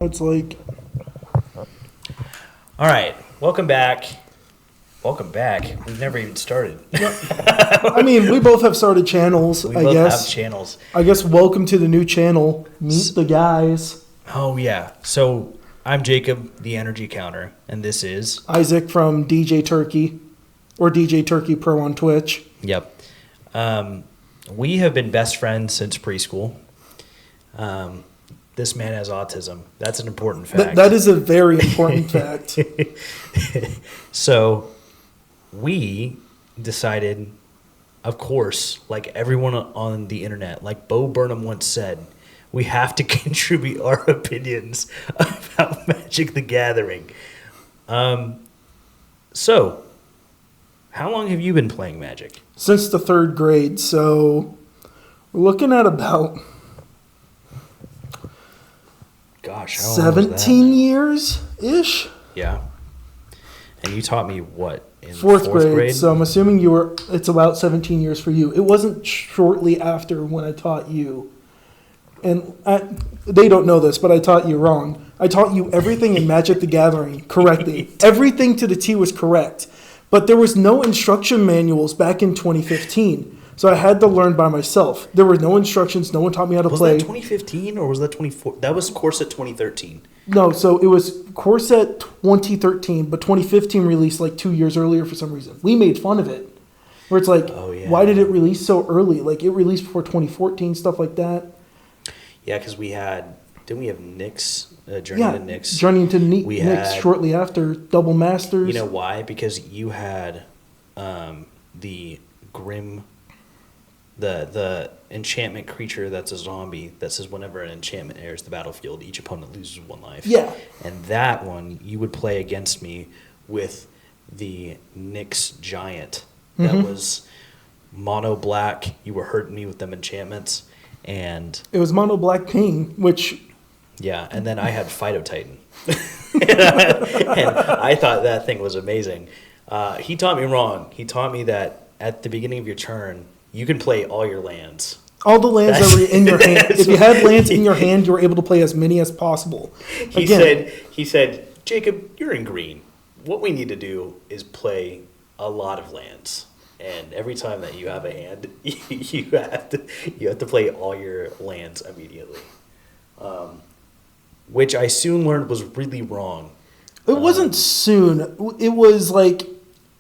It's like, All right, welcome back. Welcome back. We've never even started. I mean, we both have started channels, We I both guess. have channels. I guess welcome to the new channel. Meet the guys. Oh yeah. So I'm Jacob, the Energy Counter, and this is Isaac from DJ Turkey, or DJ Turkey Pro on Twitch. Yep. We have been best friends since preschool. This man has autism. That's an important fact. That is a very important fact. So we decided, of course, like everyone on the internet, like Bo Burnham once said, we have to contribute our opinions about Magic the Gathering. So, how long have you been playing Magic? Since the third grade, so we're looking at about Gosh, how long was that? 17 years-ish? Yeah. And you taught me what? In Fourth grade, so I'm assuming it's about 17 years for you. It wasn't shortly after when I taught you. And they don't know this, but I taught you wrong. I taught you everything in Magic the Gathering correctly. Everything to the T was correct. But there was no instruction manuals back in 2015. So I had to learn by myself. There were no instructions. No one taught me how to play. Was that 2015 or was that 24? That was Corset 2013. No, so it was Corset 2013, but 2015 released like 2 years earlier for some reason. We made fun of it. Where it's like, Oh, yeah. why did it release so early? Like, it released before 2014, stuff like that. Yeah, because didn't we have Nyx, Journey Yeah, to Nyx? Journey into We Nyx had- shortly after, Double Masters. You know why? Because you had the Grim, the enchantment creature that's a zombie that says whenever an enchantment enters the battlefield, each opponent loses one life. Yeah. And that one, you would play against me with the Nyx Giant. That Mhm. was mono black. You were hurting me with them enchantments. And It was Mono Black Ping, which, yeah, and then I had Phytotitan. and I thought that thing was amazing. He taught me wrong. He taught me that at the beginning of your turn, you can play all your lands. all the lands that were in your hand. That's If you had lands in your hand, you were able to play as many as possible. He said, Jacob, you're in green. What we need to do is play a lot of lands. And every time that you have a hand, you have to play all your lands immediately. Which I soon learned was really wrong. It wasn't soon. It was like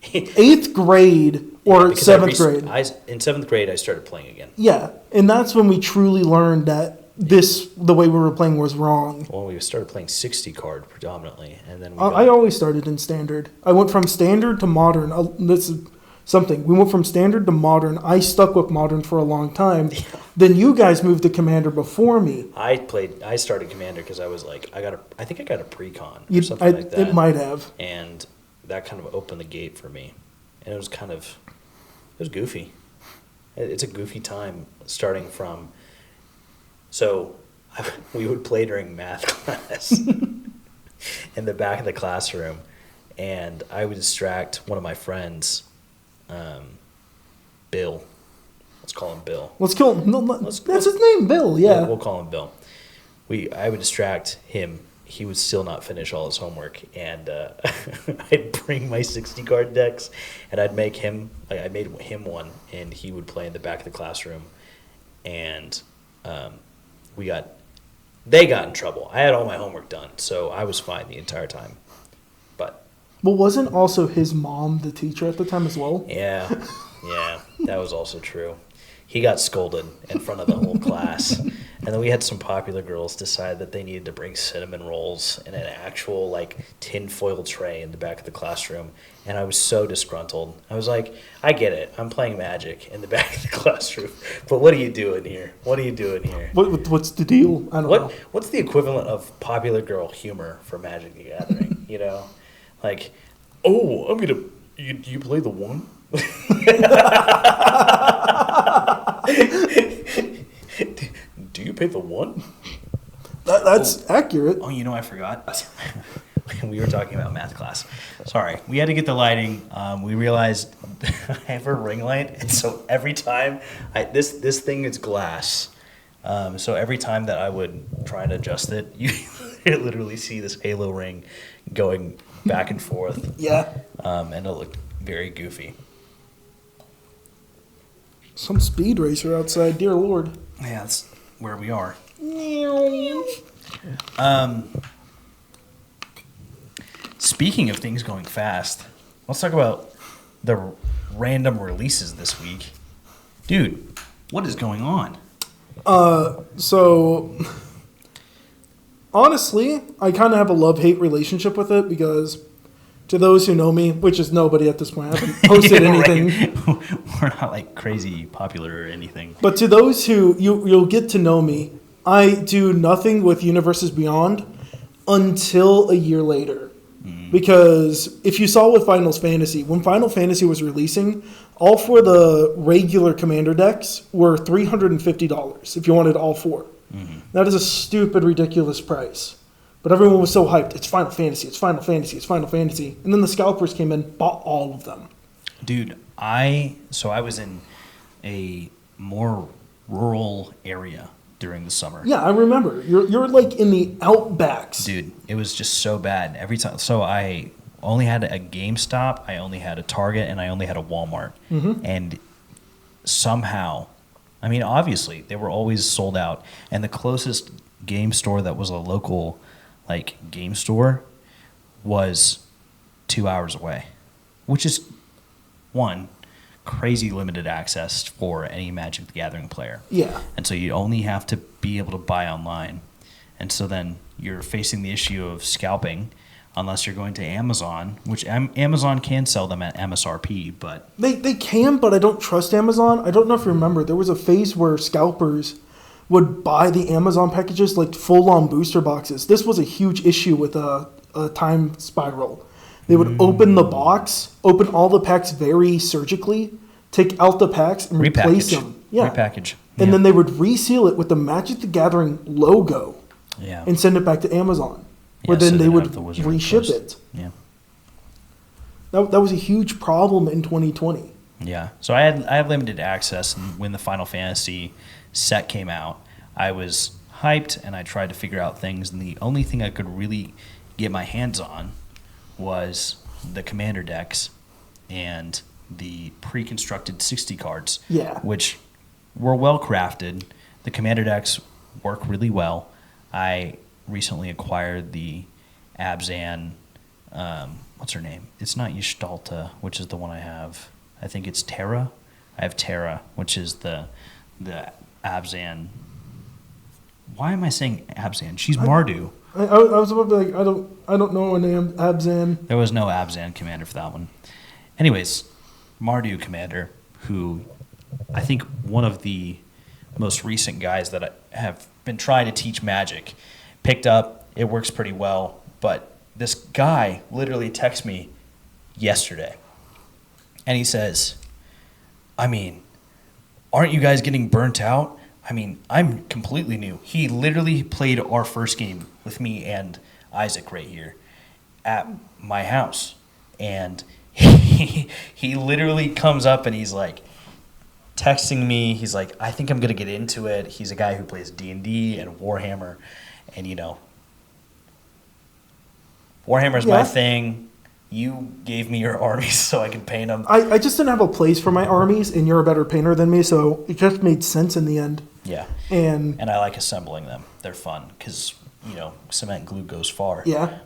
8th grade or Because I 7th grade. In 7th grade, I started playing again. Yeah, and that's when we truly learned that the way we were playing was wrong. Well, we started playing 60 card predominantly, and then I always started in standard. I went from standard to modern. This is something. We went from standard to modern. I stuck with modern for a long time. Then you guys moved to commander before me. I started commander because I was like, I think I got a pre-con or something like that. It might have. And that kind of opened the gate for me, and it was goofy. It's a goofy time starting from. So we would play during math class in the back of the classroom, and I would distract one of my friends, Bill. Let's call him Bill. Let's kill him. No, that's his name, Bill. Yeah. We'll call him Bill. I would distract him. He would still not finish all his homework, and I'd bring my 60 card decks, and I'd make him. I made him one, and he would play in the back of the classroom, and they got in trouble. I had all my homework done, so I was fine the entire time. But wasn't also his mom the teacher at the time as well? yeah, that was also true. He got scolded in front of the whole class. And then we had some popular girls decide that they needed to bring cinnamon rolls in an actual tinfoil tray in the back of the classroom. And I was so disgruntled. I was like, I get it. I'm playing Magic in the back of the classroom. But what are you doing here? What's the deal? I don't know. What's the equivalent of popular girl humor for Magic the Gathering? Like, oh, I'm going to... You play the one? Do you pay the one? That's accurate. Oh, I forgot. We were talking about math class. Sorry. We had to get the lighting. We realized I have a ring light, and so every time this thing is glass. So every time that I would try and adjust it, literally see this halo ring going back and forth, Yeah. and it looked very goofy. Some speed racer outside, dear Lord. Yeah, that's where we are. Speaking of things going fast, let's talk about the random releases this week. Dude, what is going on? So, honestly, I kind of have a love-hate relationship with it because to those who know me, which is nobody at this point, I haven't posted anything. We're not like crazy popular or anything. But to those who, you'll get to know me, I do nothing with Universes Beyond until a year later. Because if you saw with Final Fantasy, when Final Fantasy was releasing, all 4 of the regular commander decks were $350 if you wanted all 4. That is a stupid, ridiculous price. But everyone was so hyped. It's Final Fantasy, it's Final Fantasy, it's Final Fantasy. And then the scalpers came in, bought all of them. Dude, I was in a more rural area during the summer. Yeah, I remember. You're like in the outbacks. Dude, it was just so bad every time. So I only had a GameStop, I only had a Target, and I only had a Walmart. And somehow, I mean, obviously, they were always sold out. And the closest game store that was a local, like, game store was 2 hours away, which is, one, crazy limited access for any Magic the Gathering player. Yeah. And so you only have to be able to buy online. And so then you're facing the issue of scalping unless you're going to Amazon, which Amazon can sell them at MSRP, but... They can, but I don't trust Amazon. I don't know if you remember. There was a phase where scalpers would buy the Amazon packages like full-on booster boxes. This was a huge issue with a Time Spiral. They would open the box, open all the packs very surgically, take out the packs and replace them. Yeah. Repackage. And then they would reseal it with the Magic the Gathering logo and send it back to Amazon. Where then they would reship it. Yeah. That was a huge problem in 2020. Yeah. So I had limited access, and when the Final Fantasy set came out, I was hyped, and I tried to figure out things, and the only thing I could really get my hands on was the commander decks and the pre-constructed 60 cards, which were well crafted. The commander decks work really well. I recently acquired the Abzan, what's her name? It's not Yashtalta, which is the one I have. I think it's Terra. I have Terra, which is the Abzan. Why am I saying Abzan? She's Mardu. I was about to be like, I don't know a name, Abzan. There was no Abzan commander for that one. Anyways, Mardu commander, who I think one of the most recent guys that I have been trying to teach Magic, picked up. It works pretty well. But this guy literally texted me yesterday. And he says, I mean, aren't you guys getting burnt out? I mean, I'm completely new. He literally played our first game with me and Isaac right here at my house. And he literally comes up and he's like texting me. He's like, I think I'm going to get into it. He's a guy who plays D&D and Warhammer. And, you know, Warhammer's my thing. You gave me your armies so I could paint them. I just didn't have a place for my armies, and you're a better painter than me, so it just made sense in the end. Yeah. And I like assembling them. They're fun because, you know, cement glue goes far. Yeah.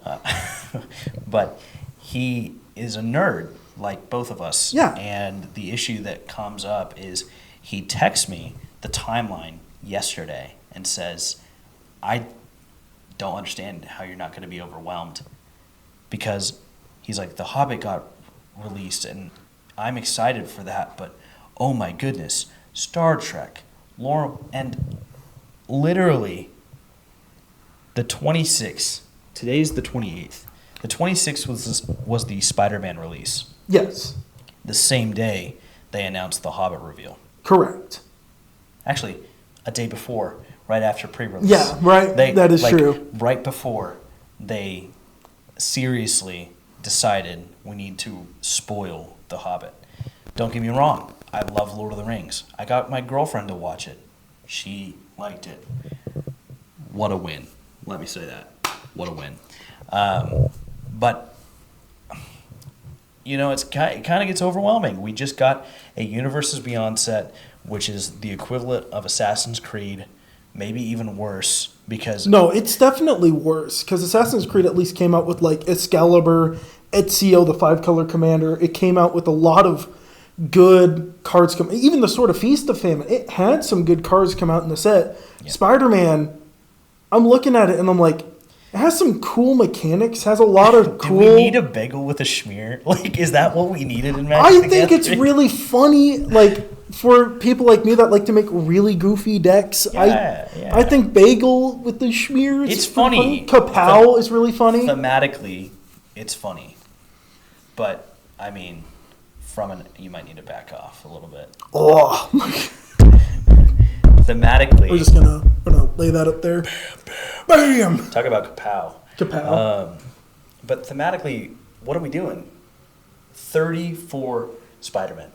But he is a nerd, like both of us. Yeah. And the issue that comes up is he texts me the timeline yesterday and says, I don't understand how you're not going to be overwhelmed. Because he's like, The Hobbit got released, and I'm excited for that, but oh my goodness, Star Trek, Laura, and literally the 26th, today's the 28th, the 26th was the Spider-Man release. yes, The same day they announced the Hobbit reveal. correct. Actually, a day before, right after pre-release. Yeah, right. That is true. Right before they seriously decided we need to spoil The Hobbit. Don't get me wrong. I love Lord of the Rings. I got my girlfriend to watch it. She liked it. What a win. Let me say that. What a win. But, it kind of gets overwhelming. We just got a Universes Beyond set, which is the equivalent of Assassin's Creed, maybe even worse, because... No, it's definitely worse, because Assassin's Creed at least came out with, like, Excalibur, Ezio, the 5-color commander. It came out with a lot of good cards. Even the Sword of Feast of Famine, it had some good cards come out in the set. Yeah. Spider-Man, I'm looking at it, and I'm like, it has some cool mechanics, has a lot of cool... Do we need a bagel with a schmear? Like, is that what we needed in Magic I the think it's Gathering? really funny, like, for people like me that like to make really goofy decks. Yeah. I think Bagel with the schmear is It's pretty funny. Kapow is really funny. Thematically, it's funny. But, I mean, you might need to back off a little bit. Oh, Thematically... we're just gonna lay that up there. Bam! Talk about kapow. Kapow. But thematically, what are we doing? 34 Spider-Man.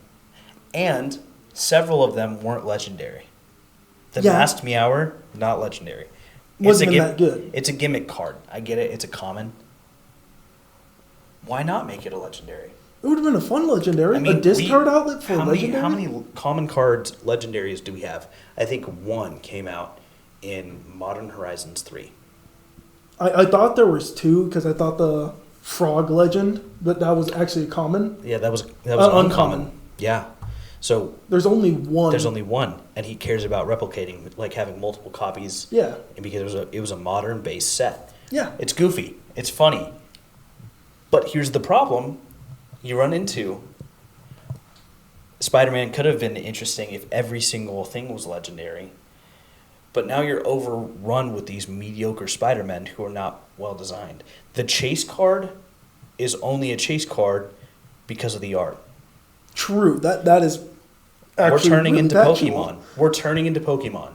And several of them weren't legendary. The Yeah. Masked Meower, not legendary. Wasn't even that good. It's a gimmick card. I get it. It's a common. Why not make it a legendary? It would have been a fun legendary. I mean, a discard outlet for legendary. How many common cards, legendaries, do we have? I think one came out in Modern Horizons 3. I thought there was two because I thought the Frog Legend, but that was actually a common. Yeah, that was Uncommon. uncommon. Yeah. So There's only one. there's only one, and he cares about replicating, like having multiple copies. Yeah. And because it was a modern base set. Yeah. It's goofy. It's funny. But here's the problem you run into. Spider-Man could have been interesting if every single thing was legendary. But now you're overrun with these mediocre Spider-Men who are not well designed. The chase card is only a chase card because of the art. True. That is actually We're turning really into factual. Pokemon. We're turning into Pokemon.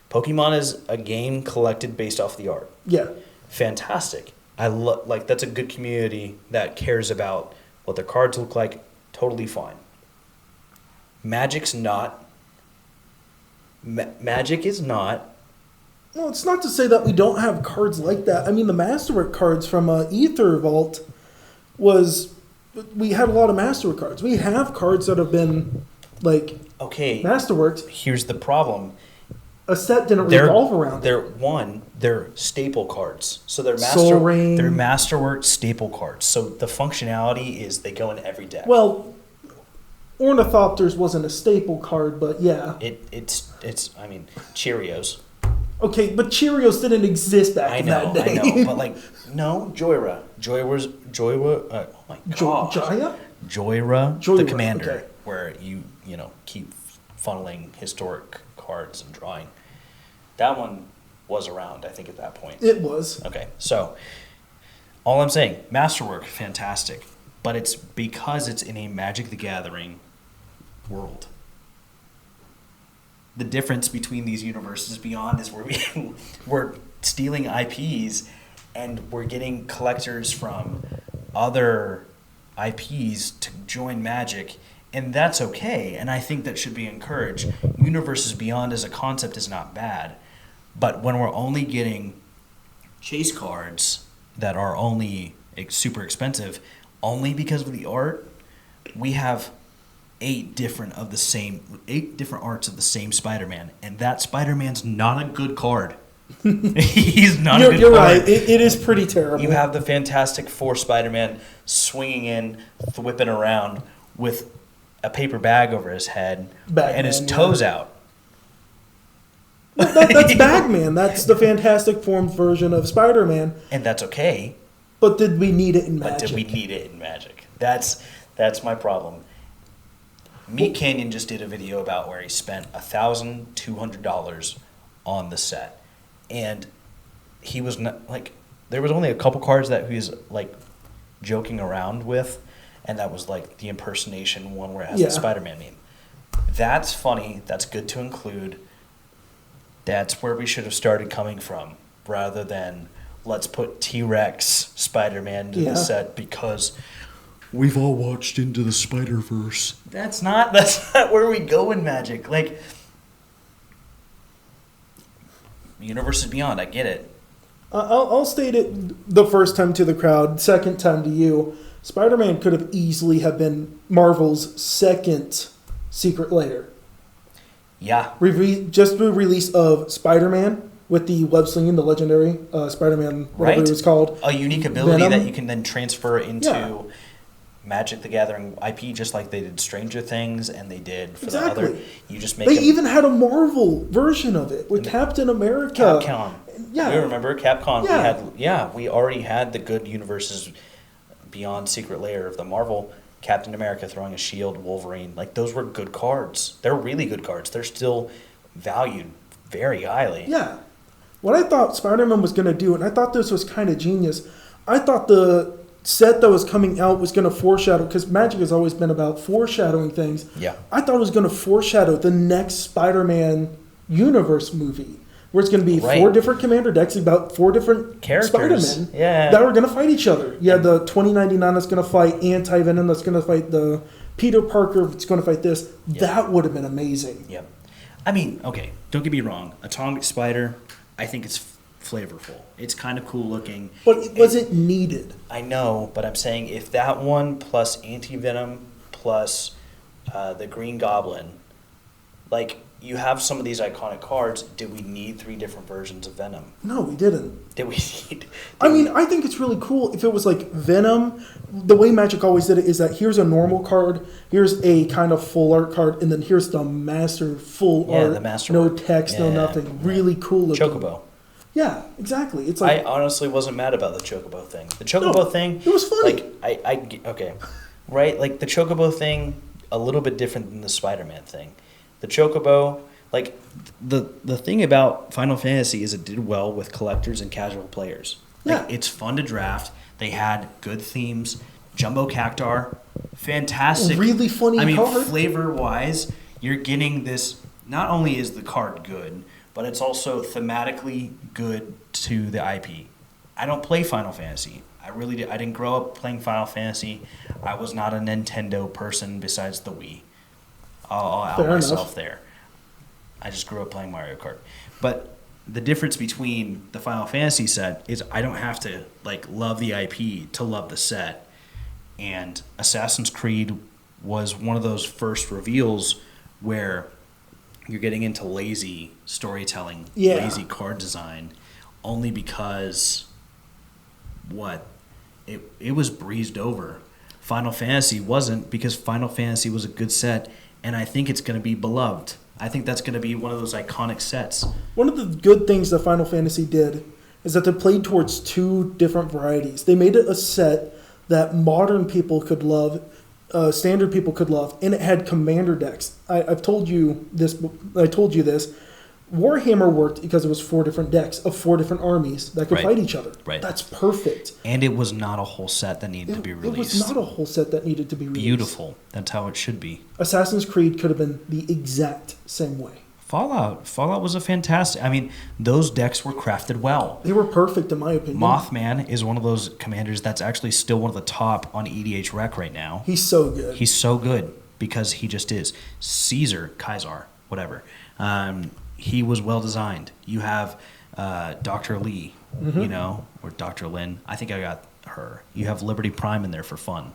Pokemon is a game collected based off the art. Yeah. Fantastic. Like that's a good community that cares about what their cards look like. Totally fine. Magic's not. Magic is not. Well, it's not to say that we don't have cards like that. I mean, the Masterwork cards from Ether Vault was... We had a lot of Masterwork cards. We have cards that have been, like, Okay. Masterworks. Here's the problem. A set didn't revolve around it. They're staple cards. So they're Soul Ring. they're Masterwork staple cards. So the functionality is they go in every deck. Well, Ornithopters wasn't a staple card, but yeah. It's I mean, Cheerios. Okay, but Cheerios didn't exist back in that day. I know, but like no, Joyra. Oh my god. Jaya? Joyra, Joyra, the commander, okay. where you keep funneling historic cards and drawing. That one was around, I think, at that point. It was. Okay, so all I'm saying, Masterwork, fantastic, but it's because it's in a Magic the Gathering world. The difference between these universes beyond is we're stealing IPs and we're getting collectors from other IPs to join Magic, and that's okay, and I think that should be encouraged. Universes Beyond as a concept is not bad, but when we're only getting chase cards that are only super expensive, only because of the art, we have 8 different arts of the same Spider-Man, and that Spider-Man's not a good card. He's not a good You're card. right. It is pretty terrible. You have the Fantastic Four Spider-Man swinging in, whipping around with a paper bag over his head and his toes out. That's Bagman. That's the Fantastic Four version of Spider-Man. And that's okay. But did we need it in Magic? But did we need it in Magic? That's my problem. Meat Canyon just did a video about where he spent $1,200 on the set, and he was not like there was only a couple cards that he was like joking around with, and that was like the impersonation one where it has the Spider-Man meme. That's funny. That's good to include. That's where we should have started coming from, rather than let's put T-Rex Spider-Man to the set because we've all watched Into the Spider-Verse. That's not where we go in Magic. Like, Universes Beyond, I get it. I'll state it the first time to the crowd, second time to you. Spider-Man could have easily have been Marvel's second secret lair. Yeah. Just the release of Spider-Man with the web slinging, the legendary Spider-Man, whatever Right. it was called. A unique ability Venom. that you can then transfer into Yeah. Magic the Gathering IP, just like they did Stranger Things and they did for Exactly. the other. You just make They them even had a Marvel version of it with Captain America. Capcom. Yeah. You remember Capcom? Yeah. We already had the good universes beyond Secret Lair of the Marvel. Captain America throwing a shield, Wolverine. Like, those were good cards. They're really good cards. They're still valued very highly. Yeah. What I thought Spider-Man was going to do, and I thought this was kind of genius, I thought the set that was coming out was going to foreshadow, because Magic has always been about foreshadowing things. Yeah. I thought it was going to foreshadow the next Spider-Man universe movie, where it's going to be Right. 4 different commander decks about 4 different Characters. Spider-Men Yeah. that were going to fight each other. You had the 2099 that's going to fight Anti-Venom, that's going to fight the Peter Parker, that's going to fight this. Yeah. That would have been amazing. Yep. I mean, okay, don't get me wrong. Atomic Spider, I think it's flavorful. It's kind of cool looking. But it wasn't needed. I know, but I'm saying if that one plus Anti-Venom plus the Green Goblin, like, you have some of these iconic cards. Did we need 3 different versions of Venom? No, we didn't. Did we need... I mean, I think it's really cool if it was like Venom. The way Magic always did it is that here's a normal card, here's a kind of full art card, and then here's the master full Yeah, art. the master no art. text, no Yeah. nothing. Really cool looking. Chocobo. Yeah, exactly. It's I like honestly wasn't mad about the Chocobo thing. The Chocobo thing... it was funny. Like, okay. Right? Like, the Chocobo thing, a little bit different than the Spider-Man thing. The Chocobo... Like, the thing about Final Fantasy is it did well with collectors and casual players. Like, Yeah. it's fun to draft. They had good themes. Jumbo Cactar, fantastic. Really funny I mean, card. flavor-wise, you're getting this... Not only is the card good, but it's also thematically good to the IP. I don't play Final Fantasy. I didn't grow up playing Final Fantasy. I was not a Nintendo person besides the Wii. I'll out Fair myself enough. there. I just grew up playing Mario Kart. But the difference between the Final Fantasy set is I don't have to like love the IP to love the set. And Assassin's Creed was one of those first reveals where you're getting into lazy storytelling, Yeah. lazy card design, only because it was breezed over. Final Fantasy wasn't, because Final Fantasy was a good set, and I think it's going to be beloved. I think that's going to be one of those iconic sets. One of the good things that Final Fantasy did is that they played towards 2 different varieties. They made it a set that modern people could love, standard people could love, and it had commander decks. I've told you this. I told you this. Warhammer worked because it was 4 different decks of 4 different armies that could Right. fight each other. Right. That's perfect. And it was not a whole set that needed to be It released. was not a whole set that needed to be released. Beautiful. That's how it should be. Assassin's Creed could have been the exact same way. Fallout was a fantastic... I mean, those decks were crafted well. They were perfect in my opinion. Mothman is one of those commanders that's actually still one of the top on EDH Rec right now. He's so good. He's so good because he just is. Kaiser, whatever. He was well designed. You have Dr. Lee, or Dr. Lin. I think I got her. You have Liberty Prime in there for fun,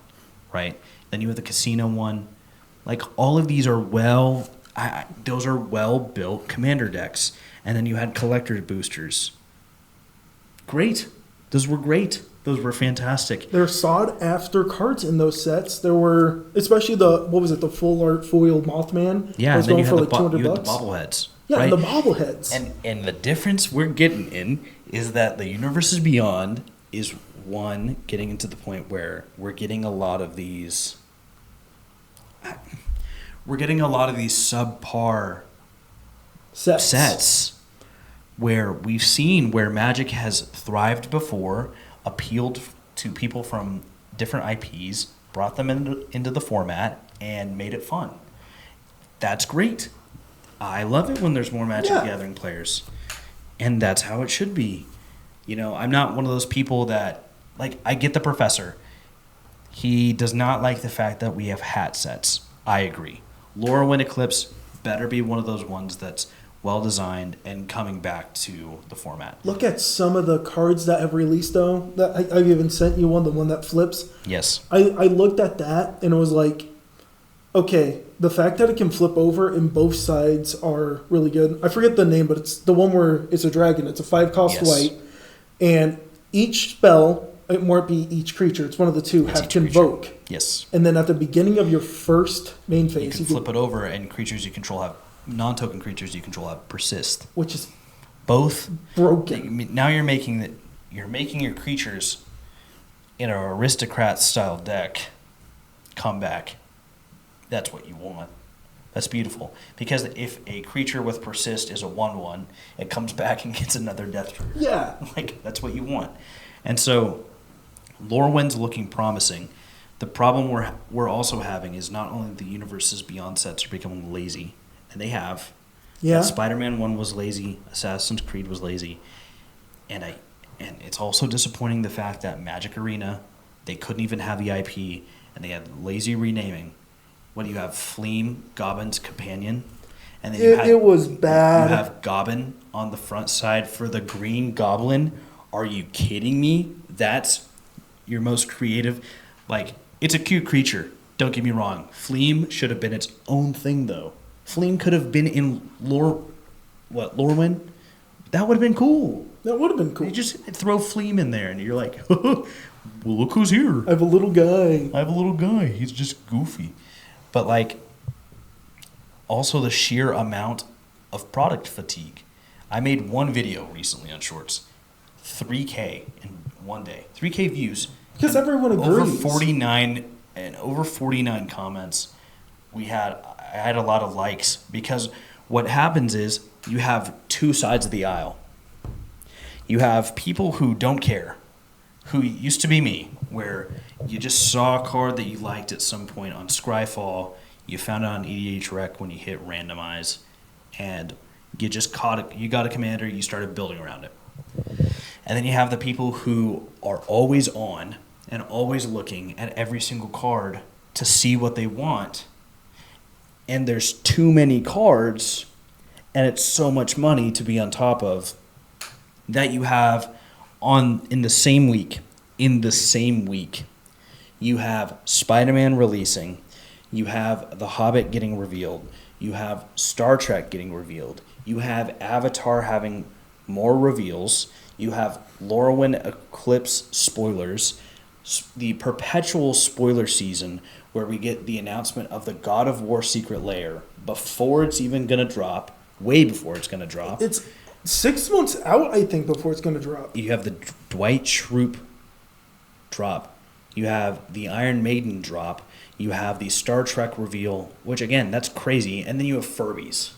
right? Then you have the casino one. Like, all of these are those are well-built commander decks. And then you had collector boosters. Great. Those were great. Those were fantastic. There are sought after cards in those sets. There were, especially the full art foil Mothman. Yeah, that was and then you going had, for like $200 you had the bucks. bobbleheads. Yeah, right? and the bobbleheads. And the difference we're getting in is that the Universes Beyond is, one, getting into the point where we're getting a lot of these... We're getting a lot of these subpar sets where we've seen where Magic has thrived before, appealed to people from different IPs, brought them into the format, and made it fun. That's great. I love it when there's more Magic the Gathering players. And that's how it should be. I'm not one of those people that... Like, I get the professor. He does not like the fact that we have hat sets. I agree. Lorwyn Eclipse better be one of those ones that's well designed, and coming back to the format. Look at some of the cards that have released, though. That I've even sent you one, the one that flips. Yes. I looked at that and it was like, okay, the fact that it can flip over and both sides are really good. I forget the name, but it's the one where it's a dragon. It's a 5-cost Yes. white. And each spell, it won't be each creature, it's one of the two, It's have each Convoke. creature. Yes. And then at the beginning of your first main You phase, can flip it over, and creatures you control have non-token creatures you control have persist. which is Both. broken. Now you're making your creatures in an aristocrat style deck come back. That's what you want. That's beautiful. Because if a creature with persist is a 1/1, it comes back and gets another death trigger. Yeah. Like, that's what you want. And so Lorwyn's looking promising. The problem we're also having is not only the Universes Beyond sets are becoming lazy, and they have. Yeah. Spider-Man 1 was lazy, Assassin's Creed was lazy, and it's also disappointing the fact that Magic Arena, they couldn't even have the IP, and they had lazy renaming. What do you have? Fleam, Gobbin's Companion, and then It was You bad. have Gobbin on the front side for the Green Goblin. Are you kidding me? That's your most creative. Like, it's a cute creature. Don't get me wrong. Fleam should have been its own thing, though. Fleam could have been in Lorwyn? That would have been cool. That would have been cool. You just throw Fleam in there, and you're like, well, look who's here. I have a little guy. I have a little guy. He's just goofy. But, like, also the sheer amount of product fatigue. I made one video recently on Shorts. 3K in one day. 3K views. Because everyone Over agrees. 49 comments. I had a lot of likes because what happens is you have two sides of the aisle. You have people who don't care, who used to be me, where you just saw a card that you liked at some point on Scryfall, you found it on EDH Rec when you hit randomize, and you just you got a commander, you started building around it. And then you have the people who are always on and always looking at every single card to see what they want. And there's too many cards, and it's so much money to be on top of that you have in the same week, you have Spider-Man releasing, you have The Hobbit getting revealed, you have Star Trek getting revealed, you have Avatar having more reveals, you have Lorwyn Eclipse spoilers, the perpetual spoiler season where we get the announcement of the God of War Secret Lair before it's even going to drop, way before it's going to drop. It's 6 months out, I think, before it's going to drop. You have the Dwight Schrute drop. You have the Iron Maiden drop. You have the Star Trek reveal, which, again, that's crazy. And then you have Furbies.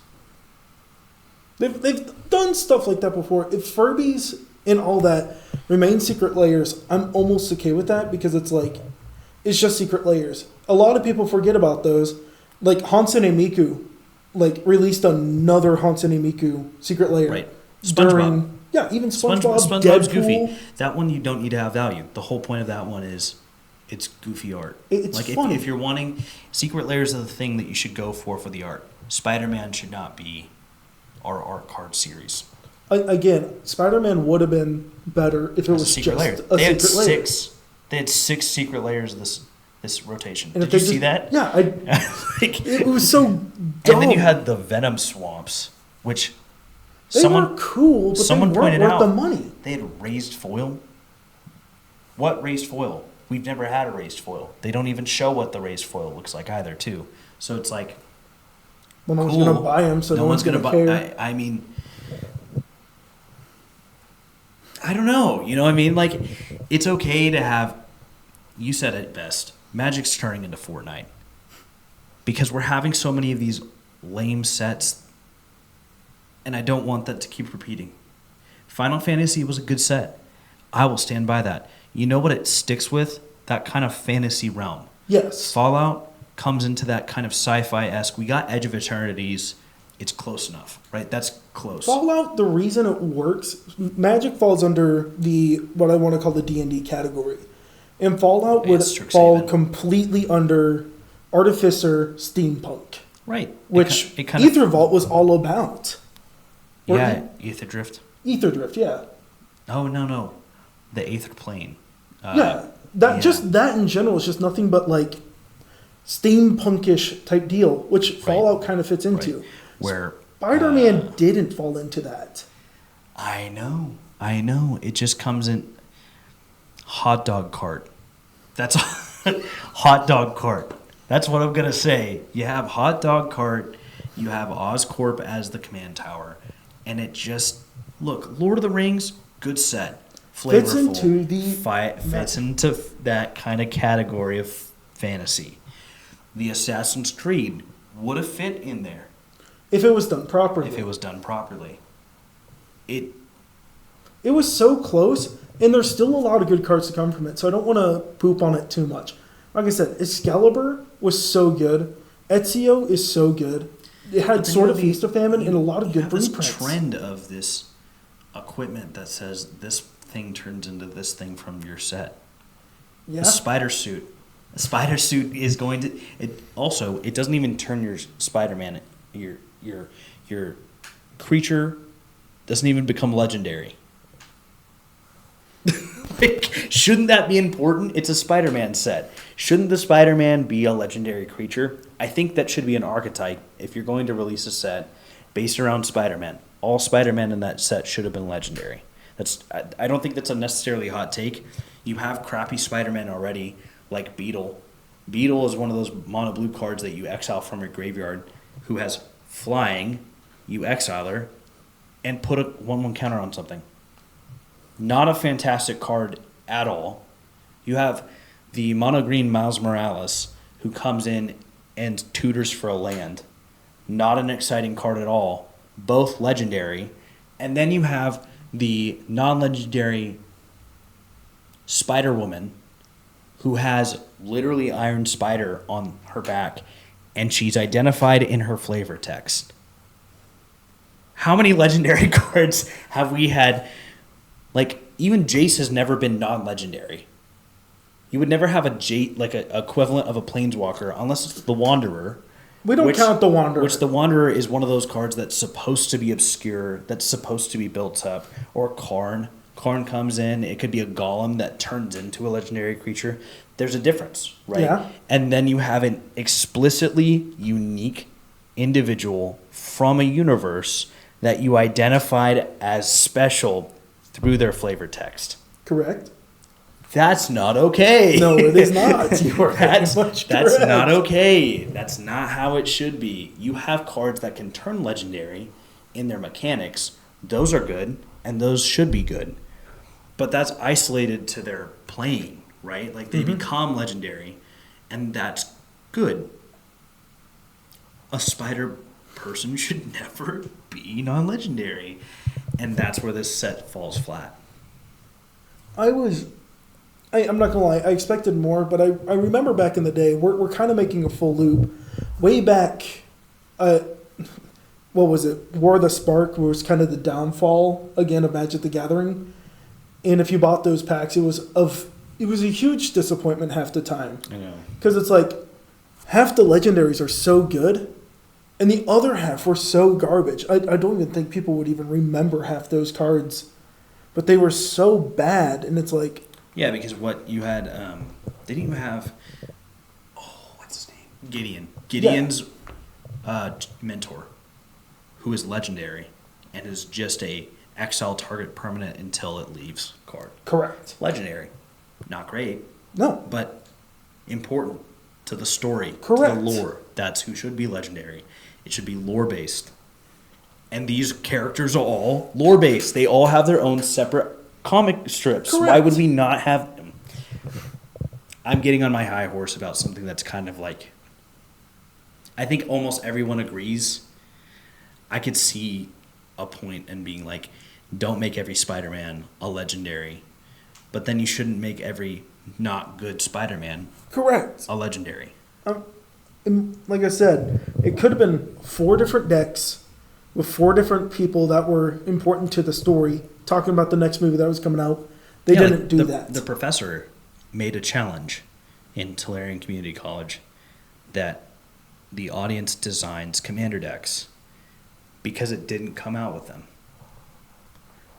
They've done stuff like that before. If Furbies and all that remain secret layers, I'm almost okay with that because it's like, it's just secret layers. A lot of people forget about those. Like Hatsune Miku, like released another Hatsune Miku secret layer. Right. SpongeBob. Even SpongeBob, SpongeBob's Deadpool. goofy. That one you don't need to have value. The whole point of that one is it's goofy art. It's like funny. if you're wanting secret layers of the thing that you should go for the art. Spider-Man should not be our art card series. Again, Spider-Man would have been better if it was Secret just layer. a They had secret layer. six. They had 6 secret layers of this rotation. And if Did you they see just- that? Yeah, Like, it was so dumb. and then you had the Venom swamps, which they were cool, but someone they weren't pointed worth out the money. they had raised foil. What raised foil? We've never had a raised foil. They don't even show what the raised foil looks like either, too. So it's like, Well, no cool. one's going to buy them, so no one's going to care. I mean, I don't know. You know what I mean? Like, it's okay to have. You said it best. Magic's turning into Fortnite because we're having so many of these lame sets, and I don't want that to keep repeating. Final Fantasy was a good set. I will stand by that. You know what it sticks with? That kind of fantasy realm. Yes. Fallout comes into that kind of sci-fi-esque. We got Edge of Eternities. It's close enough, right? That's close. Fallout, the reason it works, Magic falls under the what I want to call the D&D category. And Fallout would It's fall Strixhaven. completely under Artificer Steampunk, Right. which it kind of Aether Vault was all about. Or Yeah, Aether Drift. Ether Drift, yeah. Oh, no. The Aether Plane. Yeah, that yeah. just that in general is just nothing but like steampunkish type deal, which Fallout kind of fits into. Right. Where Spider-Man didn't fall into that. I know. It just comes in hot dog cart. That's hot dog cart. That's what I'm gonna say. You have hot dog cart. You have Oscorp as the command tower, and it just look. Lord of the Rings, good set, flavorful. Fits into the fits into that kind of category of fantasy. The Assassin's Creed would have fit in there If it was done properly. if it was done properly. It It was so close, and there's still a lot of good cards to come from it, so I don't want to poop on it too much. Like I said, Excalibur was so good. Ezio is so good. It had But then Sword you of have Feast of Famine and a lot of you good have this blueprints. trend of this equipment that says this thing turns into this thing from your set. Yeah, The spider suit. A spider suit is going to. It doesn't even turn your Spider-Man. Your creature doesn't even become legendary. Shouldn't that be important? It's a Spider-Man set. Shouldn't the Spider-Man be a legendary creature? I think that should be an archetype if you're going to release a set based around Spider-Man. All Spider-Man in that set should have been legendary. I don't think that's a necessarily hot take. You have crappy Spider-Man already, like Beetle. Beetle is one of those mono blue cards that you exile from your graveyard, who has flying. You exile her and put a 1/1 counter on something. Not a fantastic card at all. You have the mono green Miles Morales, who comes in and tutors for a land. Not an exciting card at all. Both legendary. And then you have the non-legendary Spider-Woman, who has literally Iron Spider on her back, and she's identified in her flavor text. How many legendary cards have we had? Like, even Jace has never been non-legendary. You would never have a Jace, like a equivalent of a Planeswalker, unless it's the Wanderer. we don't count the Wanderer. Which the Wanderer is one of those cards that's supposed to be obscure, that's supposed to be built up. Or Karn. Karn comes in, it could be a Golem that turns into a legendary creature. There's a difference, right? Yeah. And then you have an explicitly unique individual from a universe that you identified as special through their flavor text. Correct. That's not okay. No, it is not. You are very much that's correct. not okay. That's not how it should be. You have cards that can turn legendary in their mechanics. Those are good, and those should be good. But that's isolated to their playing, right? Like they become legendary, and that's good. A spider person should never be non-legendary, and that's where this set falls flat. I'm not gonna lie, I expected more, but I remember back in the day, we're kind of making a full loop. Way back, what was it? War of the Spark was kind of the downfall again of Magic the Gathering. And if you bought those packs, it was a huge disappointment half the time. I know. Because it's like half the legendaries are so good, and the other half were so garbage. I don't even think people would even remember half those cards, but they were so bad. And it's like, Yeah, because what you had, didn't you have, what's his name? Gideon. Gideon's mentor, who is legendary and is just a exile target permanent until it leaves card. correct. Legendary. Not great, No, but important to the story, Correct. to the lore. That's who should be legendary. It should be lore-based. And these characters are all lore-based. They all have their own separate comic strips. Why Correct. would we not have them? I'm getting on my high horse about something that's kind of like, I think almost everyone agrees. I could see a point in being like, don't make every Spider-Man a legendary, but then you shouldn't make every not good Spider-Man correct. a legendary. And like I said, it could have been 4 different decks with 4 different people that were important to the story, talking about the next movie that was coming out. They Yeah, didn't like do that. The professor made a challenge in Tolarian Community College that the audience designs commander decks because it didn't come out with them.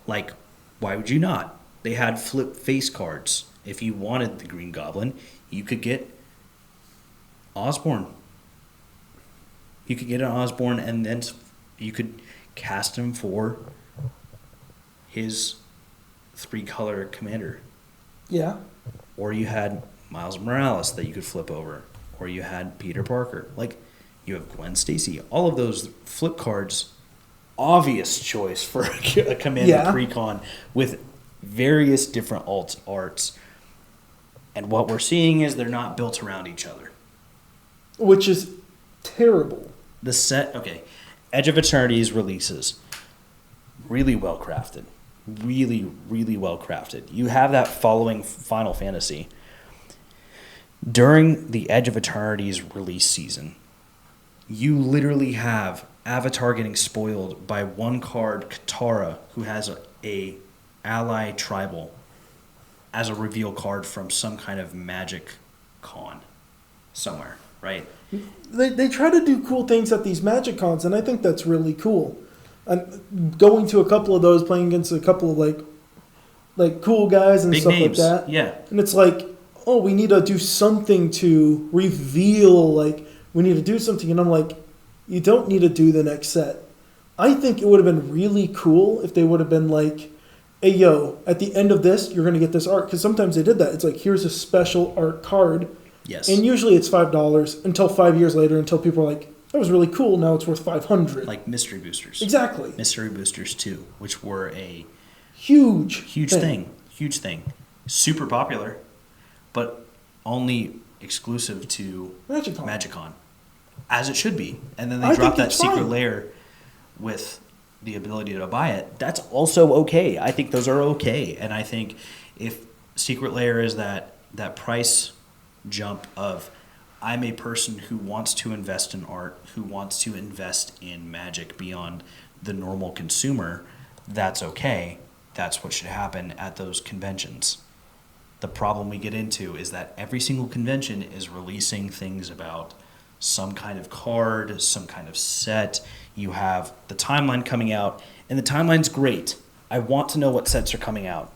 Like, why would you not? They had flip face cards. If you wanted the Green Goblin, you could get Osborne. You could get an Osborne, and then you could cast him for his 3-color commander. Yeah. Or you had Miles Morales that you could flip over. Or you had Peter Parker. Like, you have Gwen Stacy. All of those flip cards, obvious choice for a commander precon with various different alt arts. And what we're seeing is they're not built around each other. Which is terrible. The set, okay, Edge of Eternity's releases, really well crafted. Really, really well crafted. You have that following Final Fantasy. During the Edge of Eternity's release season, you literally have Avatar getting spoiled by one card, Katara, who has a ally tribal as a reveal card from some kind of magic con somewhere, right? They try to do cool things at these Magic Cons, and I think that's really cool. And going to a couple of those, playing against a couple of like cool guys and Big stuff names, like that. yeah. And it's like, oh, we need to do something to reveal, like, we need to do something. And I'm like, you don't need to do the next set. I think it would have been really cool if they would have been like, hey, yo, at the end of this, you're going to get this art. Because sometimes they did that. It's like, here's a special art card. Yes. And usually it's $5 until 5 years later, until people are like, that was really cool. Now it's worth $500. Like Mystery Boosters. Exactly. Mystery Boosters 2, which were a Huge thing. Huge thing. Super popular, but only exclusive to Magicon. Magicon. As it should be. And then I they drop think that it's secret fine. layer with the ability to buy it. That's also okay. I think those are okay. And I think if secret layer is that price jump of I'm a person who wants to invest in art, who wants to invest in Magic beyond the normal consumer, that's okay. That's what should happen at those conventions. The problem we get into is that every single convention is releasing things about some kind of card, some kind of set. You have the timeline coming out, and the timeline's great. I want to know what sets are coming out.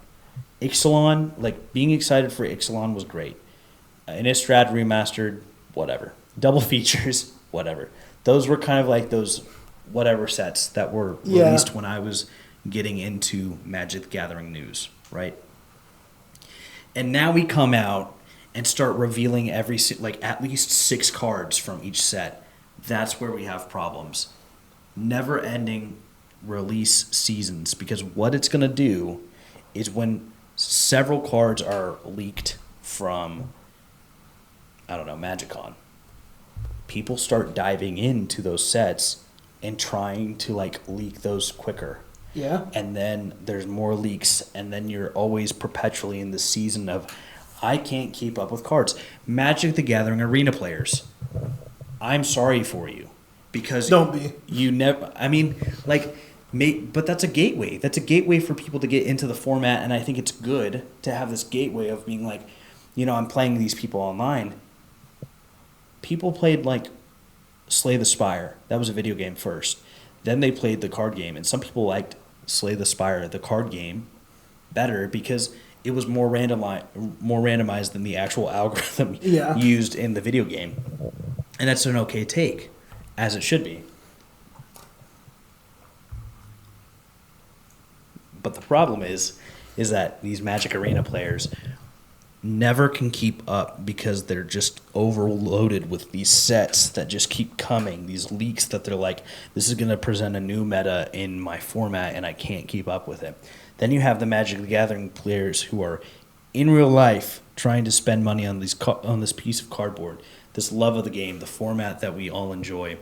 Ixalan, like being excited for Ixalan was great. Innistrad remastered, whatever. Double features, whatever. Those were kind of like those whatever sets that were released when I was getting into Magic the Gathering news, right? And now we come out and start revealing at least 6 cards from each set. That's where we have problems. Never-ending release seasons, because what it's going to do is when several cards are leaked from, I don't know, MagicCon, people start diving into those sets and trying to leak those quicker. Yeah. And then there's more leaks, and then you're always perpetually in the season of, I can't keep up with cards. Magic the Gathering arena players, I'm sorry for you, because Don't be. You never. I mean, but that's a gateway. That's a gateway for people to get into the format, and I think it's good to have this gateway of being like, I'm playing these people online. People played Slay the Spire. That was a video game first. Then they played the card game, and some people liked Slay the Spire, the card game, better because it was more randomized than the actual algorithm used in the video game. And that's an okay take, as it should be. But the problem is that these Magic Arena players never can keep up because they're just overloaded with these sets that just keep coming, these leaks that they're like, this is going to present a new meta in my format and I can't keep up with it. Then you have the Magic the Gathering players who are in real life trying to spend money on this piece of cardboard, this love of the game, the format that we all enjoy.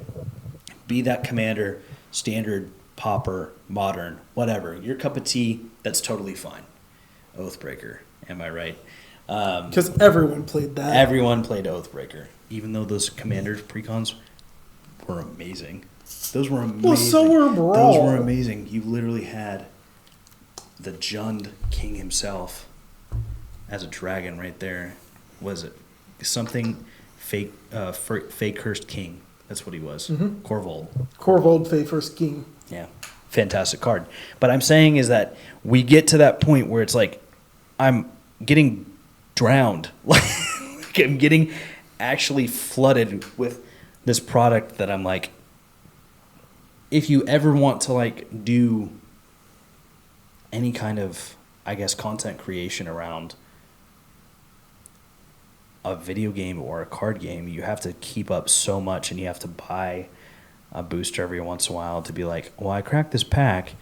Be that Commander, Standard, Pauper, Modern, whatever. Your cup of tea, that's totally fine. Oathbreaker, am I right? Because everyone played that. Everyone played Oathbreaker, even though those Commander precons were amazing. Those were amazing. Well, so were Brawl. Those were amazing. You literally had the Jund King himself as a dragon right there. Was it something fake? Fake cursed king. That's what he was. Mm-hmm. Corvold. Corvold Fey First King. Yeah. fantastic card. But I'm saying is that we get to that point where it's like I'm getting drowned. Like I'm getting actually flooded with this product that I'm like, if you ever want to like do any kind of, I guess, content creation around a video game or a card game, you have to keep up so much, and you have to buy a booster every once in a while to be like, well, I cracked this pack.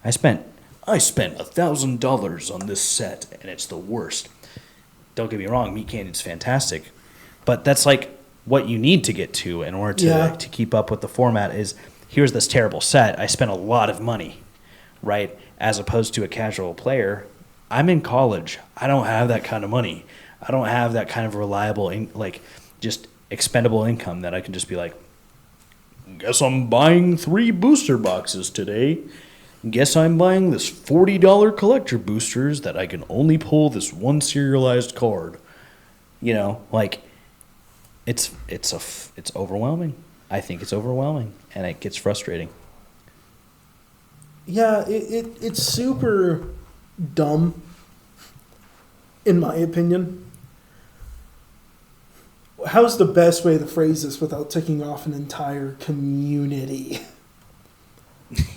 I spent $1,000 on this set, and it's the worst. Don't get me wrong, Meat Canyon's fantastic, but that's like what you need to get to in order to keep up with the format is, here's this terrible set. I spent a lot of money, right? As opposed to a casual player, I'm in college. I don't have that kind of money. I don't have that kind of reliable, just expendable income that I can just be like, guess I'm buying 3 booster boxes today. Guess I'm buying this $40 collector boosters that I can only pull this one serialized card. You know, like it's overwhelming. I think it's overwhelming, and it gets frustrating. Yeah, it's super dumb, in my opinion. How's the best way to phrase this without ticking off an entire community?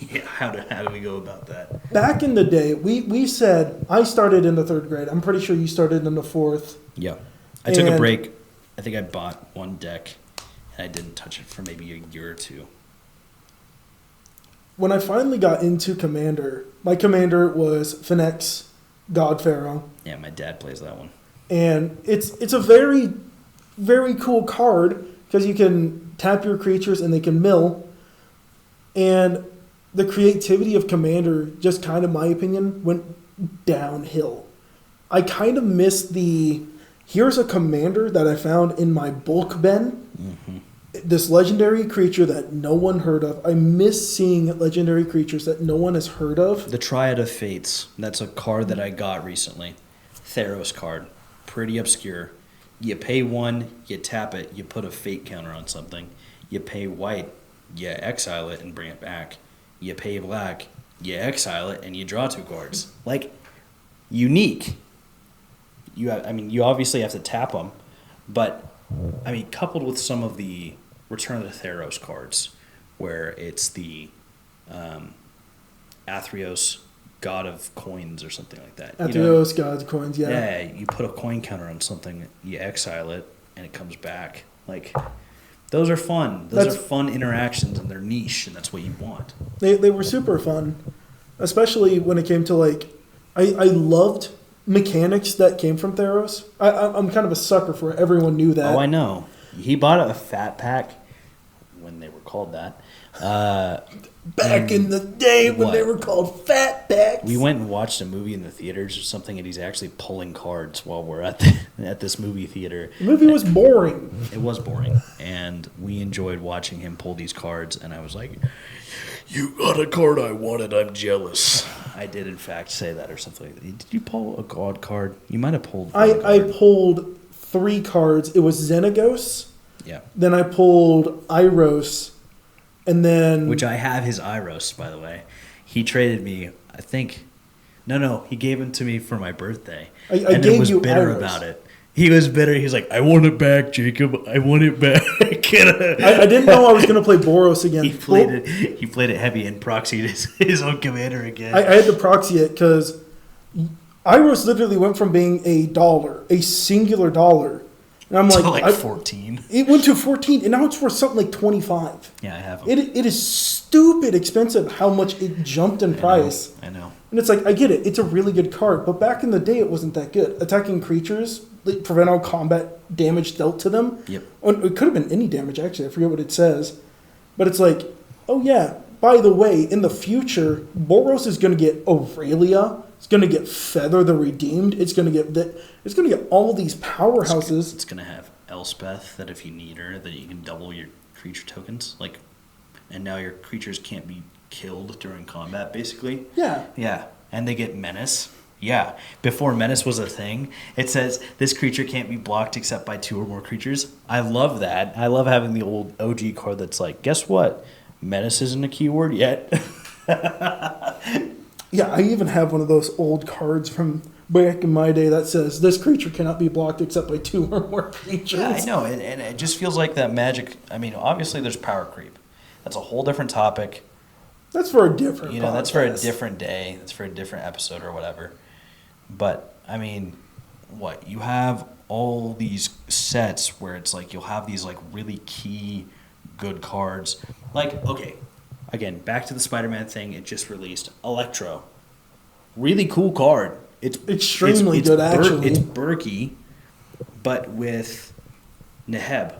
Yeah, how do we go about that? Back in the day, we said, I started in the 3rd grade. I'm pretty sure you started in the 4th. Yeah. I took a break. I think I bought one deck, and I didn't touch it for maybe a year or two. When I finally got into Commander, my commander was Phoenix God Pharaoh. Yeah, my dad plays that one. And it's a very, very cool card because you can tap your creatures and they can mill. And the creativity of Commander, just kind of my opinion, went downhill. I kind of missed here's a Commander that I found in my bulk bin. Mm-hmm. This legendary creature that no one heard of. I miss seeing legendary creatures that no one has heard of. The Triad of Fates. That's a card that I got recently. Theros card. Pretty obscure. You pay 1, you tap it, you put a fate counter on something. You pay white, you exile it and bring it back. You pay black, you exile it and you draw 2 cards. Like, unique. You obviously have to tap them, but coupled with some of the Return of the Theros cards, where it's the Athreos, God of Coins or something like that. Athreos, God of Coins, yeah. Yeah, you put a coin counter on something, you exile it, and it comes back. Like, those are fun. Those are fun interactions, and they're niche, and that's what you want. They were super fun, especially when it came to, I loved mechanics that came from Theros. I'm kind of a sucker for it. Everyone knew that. Oh, I know. He bought a fat pack when they were called that. Back in the day when they were called fat packs. We went and watched a movie in the theaters or something, and he's actually pulling cards while we're at this movie theater. The movie was boring. It was boring, and we enjoyed watching him pull these cards, and I was like, you got a card I wanted, I'm jealous. I did, in fact, say that or something like that. Did you pull a God card? You might have pulled I pulled 3 cards. It was Xenagos. Yeah. Then I pulled Iros. And then... Which I have his Iros, by the way. He traded me, I think... No, he gave him to me for my birthday. I gave was you bitter Iros. about it. He was bitter. He was like, I want it back, Jacob. I want it back. I didn't know I was going to play Boros again. He played it heavy and proxied his own commander again. I had to proxy it because Iros literally went from being a singular dollar. And I'm like... 14. It went to 14, and now it's worth something like 25. Yeah, I have them. It is stupid expensive how much it jumped in price. I know. And it's like, I get it. It's a really good card. But back in the day, it wasn't that good. Attacking creatures, prevent all combat damage dealt to them. Yep. It could have been any damage, actually. I forget what it says. But it's like, oh, yeah, by the way, in the future, Boros is going to get Aurelia. It's going to get Feather the Redeemed. It's going to get all these powerhouses. It's going to have Elspeth, that if you need her, that you can double your creature tokens. And now your creatures can't be killed during combat, basically. Yeah. Yeah. And they get Menace. Yeah. Before Menace was a thing, it says this creature can't be blocked except by 2 or more creatures. I love that. I love having the old OG card that's like, guess what? Menace isn't a keyword yet. Yeah, I even have one of those old cards from back in my day that says this creature cannot be blocked except by 2 or more creatures. Yeah, I know, and it just feels like that Magic. I mean, obviously there's power creep. That's a whole different topic. That's for a different. That's for a podcast. different day. That's for a different episode or whatever. But I mean, what you have all these sets where it's like you'll have these like really key good cards. Like, okay, again, back to the Spider-Man thing. It just released Electro. Really cool card. It's Extremely good, actually. It's Berkey, but with Neheb.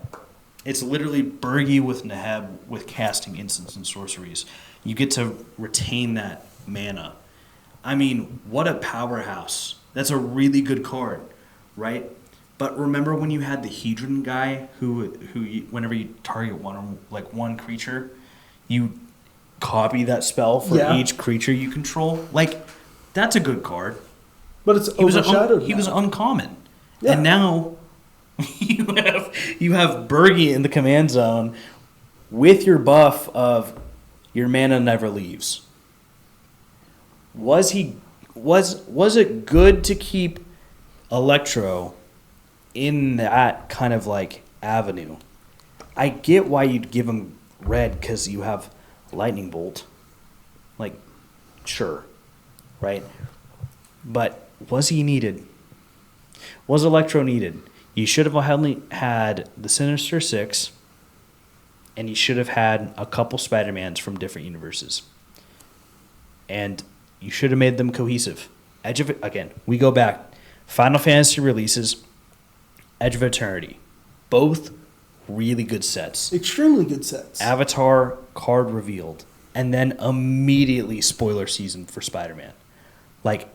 It's literally Berkey with Neheb with casting instants and sorceries. You get to retain that mana. I mean, what a powerhouse. That's a really good card, right? But remember when you had the Hedron guy who whenever you target one creature, you copy that spell for each creature you control? Like, that's a good card. But it's overshadowed. He was uncommon. Yeah. And now you have Berkey in the command zone with your buff of your mana never leaves. Was it good to keep Electro in that kind of like avenue? I get why you'd give him red because you have Lightning Bolt. Like, sure, right? But was he needed? Was Electro needed? You should have only had the Sinister Six, and you should have had a couple Spider-Mans from different universes. And you should have made them cohesive. Again, we go back. Final Fantasy releases, Edge of Eternity. Both really good sets. Extremely good sets. Avatar card revealed. And then immediately spoiler season for Spider-Man. Like,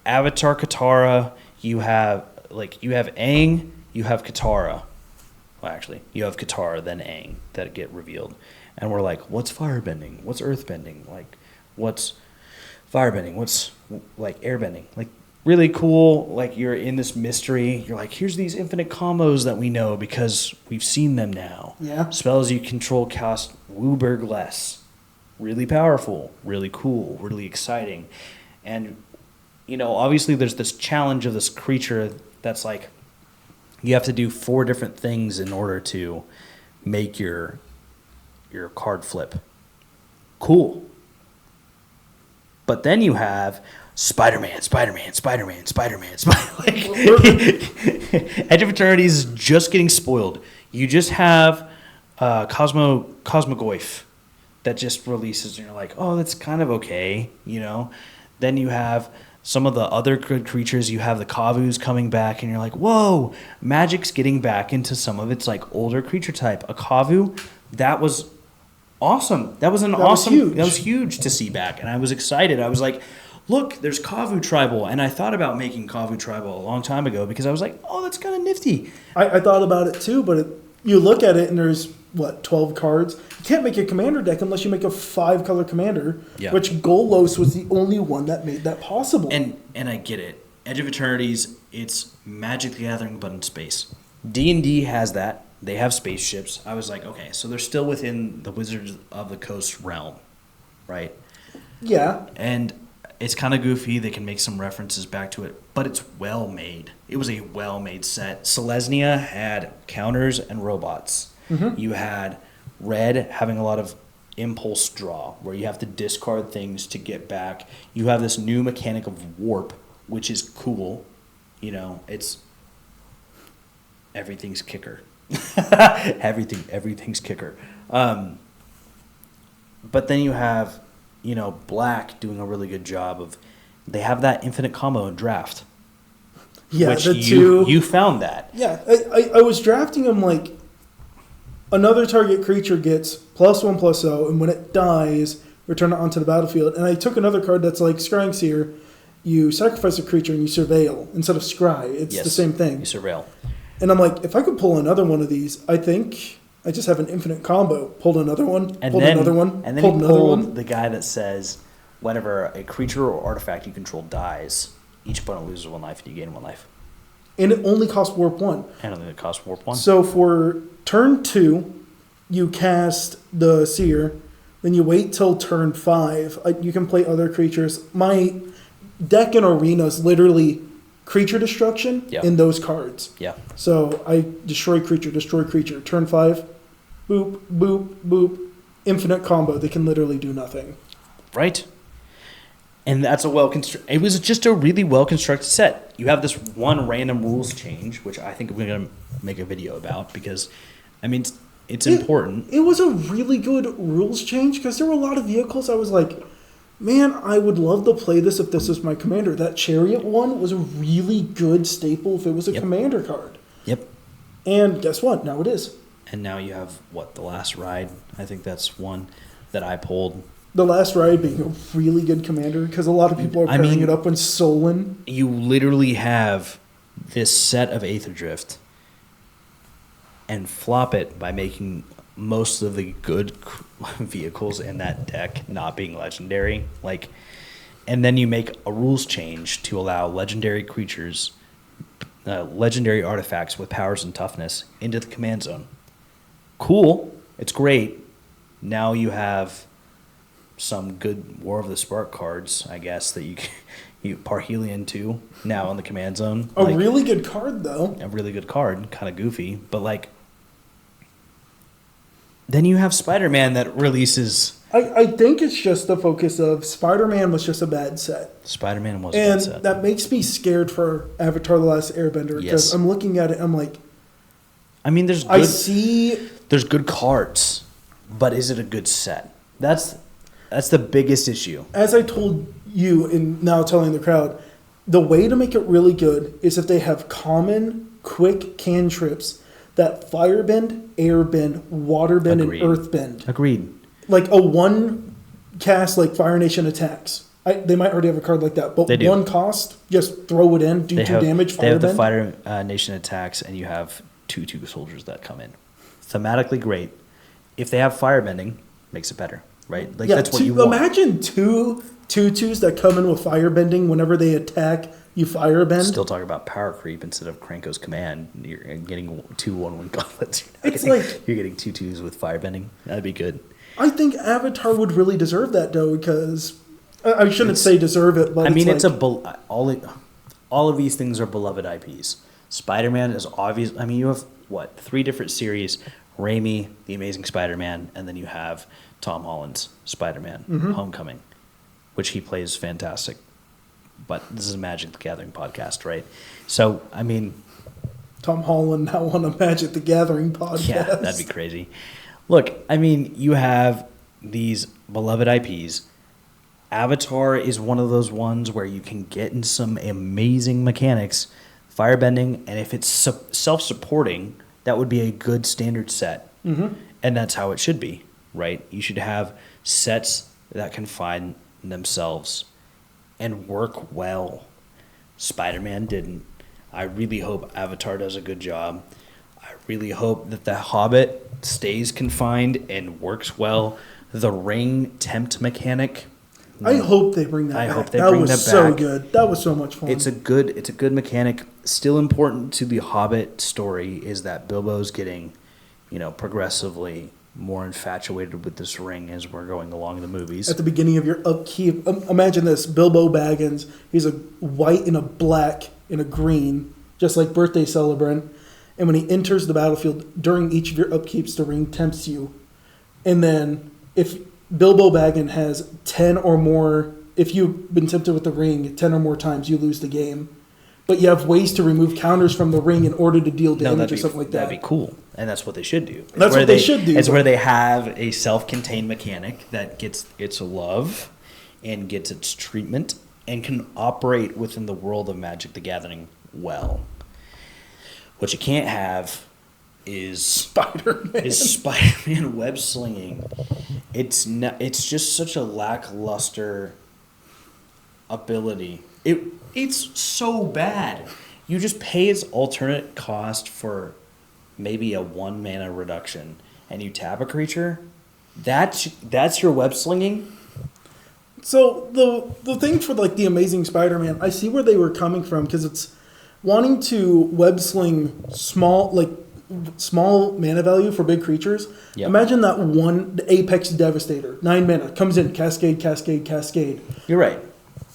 Avatar Katara, you have Aang, you have Katara. Well, actually, you have Katara, then Aang that get revealed. And we're like, what's firebending? What's earthbending? Like, what's firebending? What's, like, airbending? Like, really cool. Like, you're in this mystery. You're like, here's these infinite combos that we know because we've seen them now. Yeah. Spells you control cast Wooburg less. Really powerful. Really cool. Really exciting. And obviously there's this challenge of this creature that's like you have to do 4 different things in order to make your card flip. Cool. But then you have Spider-Man. Like, Edge of Eternity is just getting spoiled. You just have Cosmogoyf that just releases, and you're like, oh, that's kind of okay, Then you have some of the other good creatures. You have the Kavus coming back, and you're like, whoa, Magic's getting back into some of its like older creature type. A Kavu, that was awesome. That was huge to see back, and I was excited. I was like, look, there's Kavu Tribal, and I thought about making Kavu Tribal a long time ago because I was like, oh, that's kind of nifty. I thought about it too, but you look at it and there's 12 cards. You can't make a commander deck unless you make a 5-color commander, which Golos was the only one that made that possible. And I get it. Edge of Eternities, it's Magic the Gathering but in space. D&D has that. They have spaceships. I was like, okay, so they're still within the Wizards of the Coast realm, right? Yeah. And it's kind of goofy. They can make some references back to it, but it's well made. It was a well-made set. Selesnya had counters and robots. Mm-hmm. You had red having a lot of impulse draw, where you have to discard things to get back. You have this new mechanic of warp, which is cool. It's everything's kicker. Everything's kicker. But then you have, black doing a really good job of. They have that infinite combo in draft. Yeah, which you found that. Yeah, I was drafting them like. Another target creature gets +1/+0, and when it dies, return it onto the battlefield. And I took another card that's like Scrying Seer. You sacrifice a creature and you surveil instead of scry. It's the same thing. You surveil. And I'm like, if I could pull another one of these, I think I just have an infinite combo. Pulled another one, another one, and then pulled another one. The guy that says, whenever a creature or artifact you control dies, each opponent loses 1 life and you gain 1 life. And it only costs Warp 1. And it costs Warp 1. So for turn 2, you cast the Seer. Then you wait till turn 5. You can play other creatures. My deck in Arena is literally creature destruction Yeah. in those cards. Yeah. So I destroy creature. Turn 5, boop, boop, boop. Infinite combo. They can literally do nothing. Right. And that's it was just a really well constructed set. You have this one random rules change, which I think we're going to make a video about because, I mean, it's important. It was a really good rules change because there were a lot of vehicles I was like, man, I would love to play this if this was my commander. That Chariot one was a really good staple if it was a Yep. commander card. Yep. And guess what? Now it is. And now you have, The Last Ride? I think that's one that I pulled. The Last Ride being a really good commander because a lot of people are I pairing mean- it up in Solon. You literally have this set of Aether Drift and flop it by making most of the good vehicles in that deck not being legendary. And then you make a rules change to allow legendary creatures, legendary artifacts with powers and toughness into the command zone. Cool. It's great. Now you have some good War of the Spark cards, I guess, that you Parhelion 2 now in the command zone. A really good card, though. A really good card, kind of goofy, but then you have Spider-Man that releases. I think it's just the focus of Spider-Man was just a bad set. Spider-Man was a And good set. that makes me scared for Avatar The Last Airbender because Yes. I'm looking at it, I'm like, I mean, I see. there's good cards, but is it a good set? That's the biggest issue. As I told you and now telling the crowd, the way to make it really good is if they have common, quick cantrips that firebend, airbend, waterbend, Agreed. and earthbend. Agreed. Like a one cast like Fire Nation attacks. They might already have a card like that, but They do. one cost, just throw it in, do They 2 have, damage, they have the firebend. Fire Nation attacks, and you have 2/2 soldiers that come in. Thematically great. If they have firebending, makes it better, right? That's what you want. Imagine two 2/2s that come in with firebending whenever they attack, you firebend. Still talking about power creep instead of Kranko's command. You're getting 2 1/1 gauntlets. It's like- you're getting 2/2s with firebending. That'd be good. I think Avatar would really deserve that though, because I shouldn't say deserve it, but It's like, all of these things are beloved IPs. Spider-Man is obvious. I mean, you have 3 different series: Raimi, The Amazing Spider-Man, and then you have Tom Holland's Spider-Man: Mm-hmm. Homecoming, which he plays fantastic. But this is a Magic the Gathering podcast, right? So, I mean, Tom Holland now on a Magic the Gathering podcast. yeah, that'd be crazy. Look, I mean, you have these beloved IPs. Avatar is one of those ones where you can get in some amazing mechanics, firebending, and if it's self-supporting, that would be a good standard set. Mm-hmm. And that's how it should be, right? You should have sets that can find themselves and work well. Spider-Man didn't. I really hope Avatar does a good job. I really hope that The Hobbit stays confined and works well. The ring tempt mechanic. I hope they bring that I back. hope they that bring was that so back. good. That was so much fun. It's a good mechanic. Still important to the Hobbit story is that Bilbo's getting, progressively more infatuated with this ring as we're going along the movies. At the beginning of your upkeep, imagine this: Bilbo Baggins. He's a white and a black and a green, just like birthday celebrant. And when he enters the battlefield, during each of your upkeeps, the ring tempts you. And then if Bilbo Baggins has 10 or more, if you've been tempted with the ring 10 or more times, you lose the game. But you have ways to remove counters from the ring in order to deal damage or something like that. That'd be cool, and that's what they should do. That's what they should do, It's but- where they have a self-contained mechanic that gets its love and gets its treatment and can operate within the world of Magic the Gathering well. What you can't have is Spider-Man web slinging. It's just such a lackluster ability. It's so bad. You just pay its alternate cost for maybe a 1 mana reduction, and you tap a creature. That's your web slinging. So the thing for like the Amazing Spider-Man, I see where they were coming from because it's wanting to web sling small, like small mana value for big creatures. Yep. Imagine that one the Apex Devastator, 9 mana, comes in, cascade, cascade, cascade. You're right.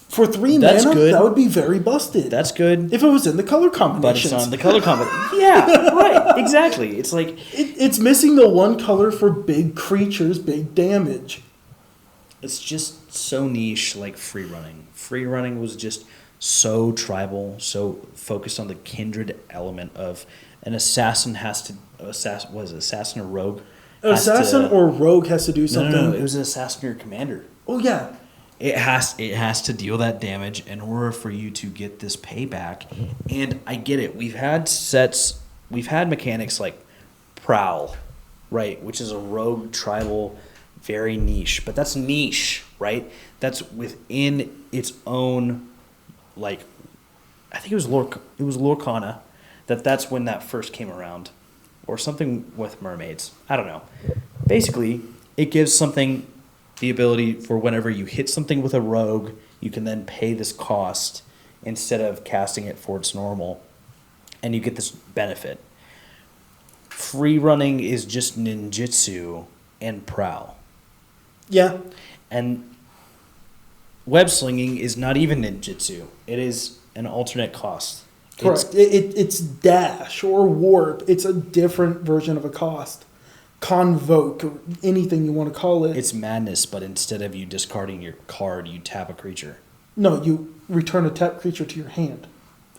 For 3 That's mana, good. that would be very busted. That's good. if it was in the color But combinations. it's on the color combo. Yeah, right. Exactly. It's like It's missing the one color for big creatures, big damage. it's just so niche, like free running. Free running was just so tribal, so focused on the kindred element of an assassin has to assassin or rogue? An has assassin to- or rogue has to do something. No. It was an assassin or commander. Oh yeah, It has to deal that damage in order for you to get this payback. And I get it. We've had mechanics like Prowl, right, which is a rogue tribal, very niche. But that's niche, right? That's within its own, like, I think it was Lorcana, that's when that first came around, or something with mermaids. I don't know. Basically, it gives something the ability for whenever you hit something with a rogue, you can then pay this cost instead of casting it for its normal, and you get this benefit. Free running is just ninjutsu and prowl, yeah. and web slinging is not even ninjutsu. It is an alternate cost. Correct. It's dash or warp. It's a different version of a cost. Convoke, or anything you want to call it. It's madness, but instead of you discarding your card, you tap a creature. No, you return a tapped creature to your hand.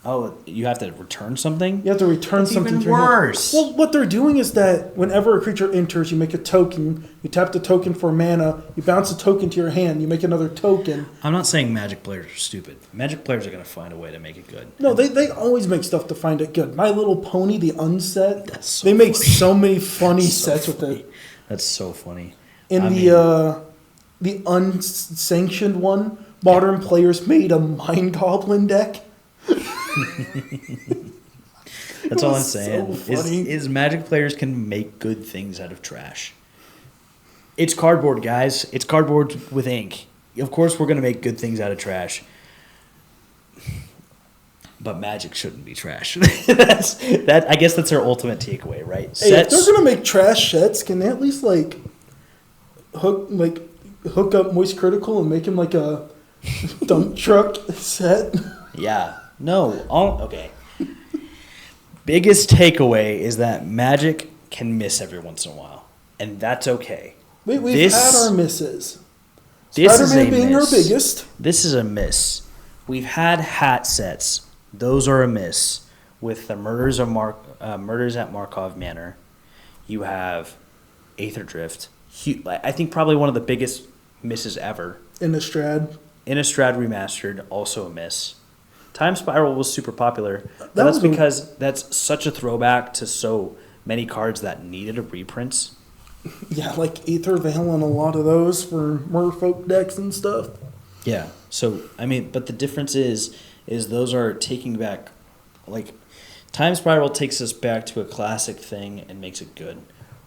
Oh, you have to return something? You have to return That's something even to your hand. worse. Well, what they're doing is that whenever a creature enters, you make a token. You tap the token for mana. You bounce a token to your hand. You make another token. I'm not saying Magic players are stupid. Magic players are going to find a way to make it good. No, they always make stuff to find it good. My Little Pony, the unset, That's so they make funny. so many funny That's so sets with funny. it. That's so funny. In I the unsanctioned one, modern players made a Mind Goblin deck. That's all I'm was saying. so funny. Is Magic players can make good things out of trash. It's cardboard, guys. It's cardboard with ink. Of course, we're going to make good things out of trash. But Magic shouldn't be trash. I guess that's our ultimate takeaway, right? Hey, if they're gonna make trash sets, can they at least hook up Moist Critical and make him like a dump truck set? Yeah. No. Okay. Biggest takeaway is that Magic can miss every once in a while, and that's okay. We've had our misses. This is Spider-Man a being miss. our biggest. This is a miss. We've had hat sets. Those are a miss. With the Murders at Markov Manor, you have Aether Drift. I think probably one of the biggest misses ever. Innistrad. Innistrad Remastered, also a miss. Time Spiral was super popular. But That that's was a- because that's such a throwback to so many cards that needed a reprint. Yeah, like Aether Veil and a lot of those for Merfolk decks and stuff. Yeah. So I mean, but the difference is those are taking back, like, Time Spiral takes us back to a classic thing and makes it good.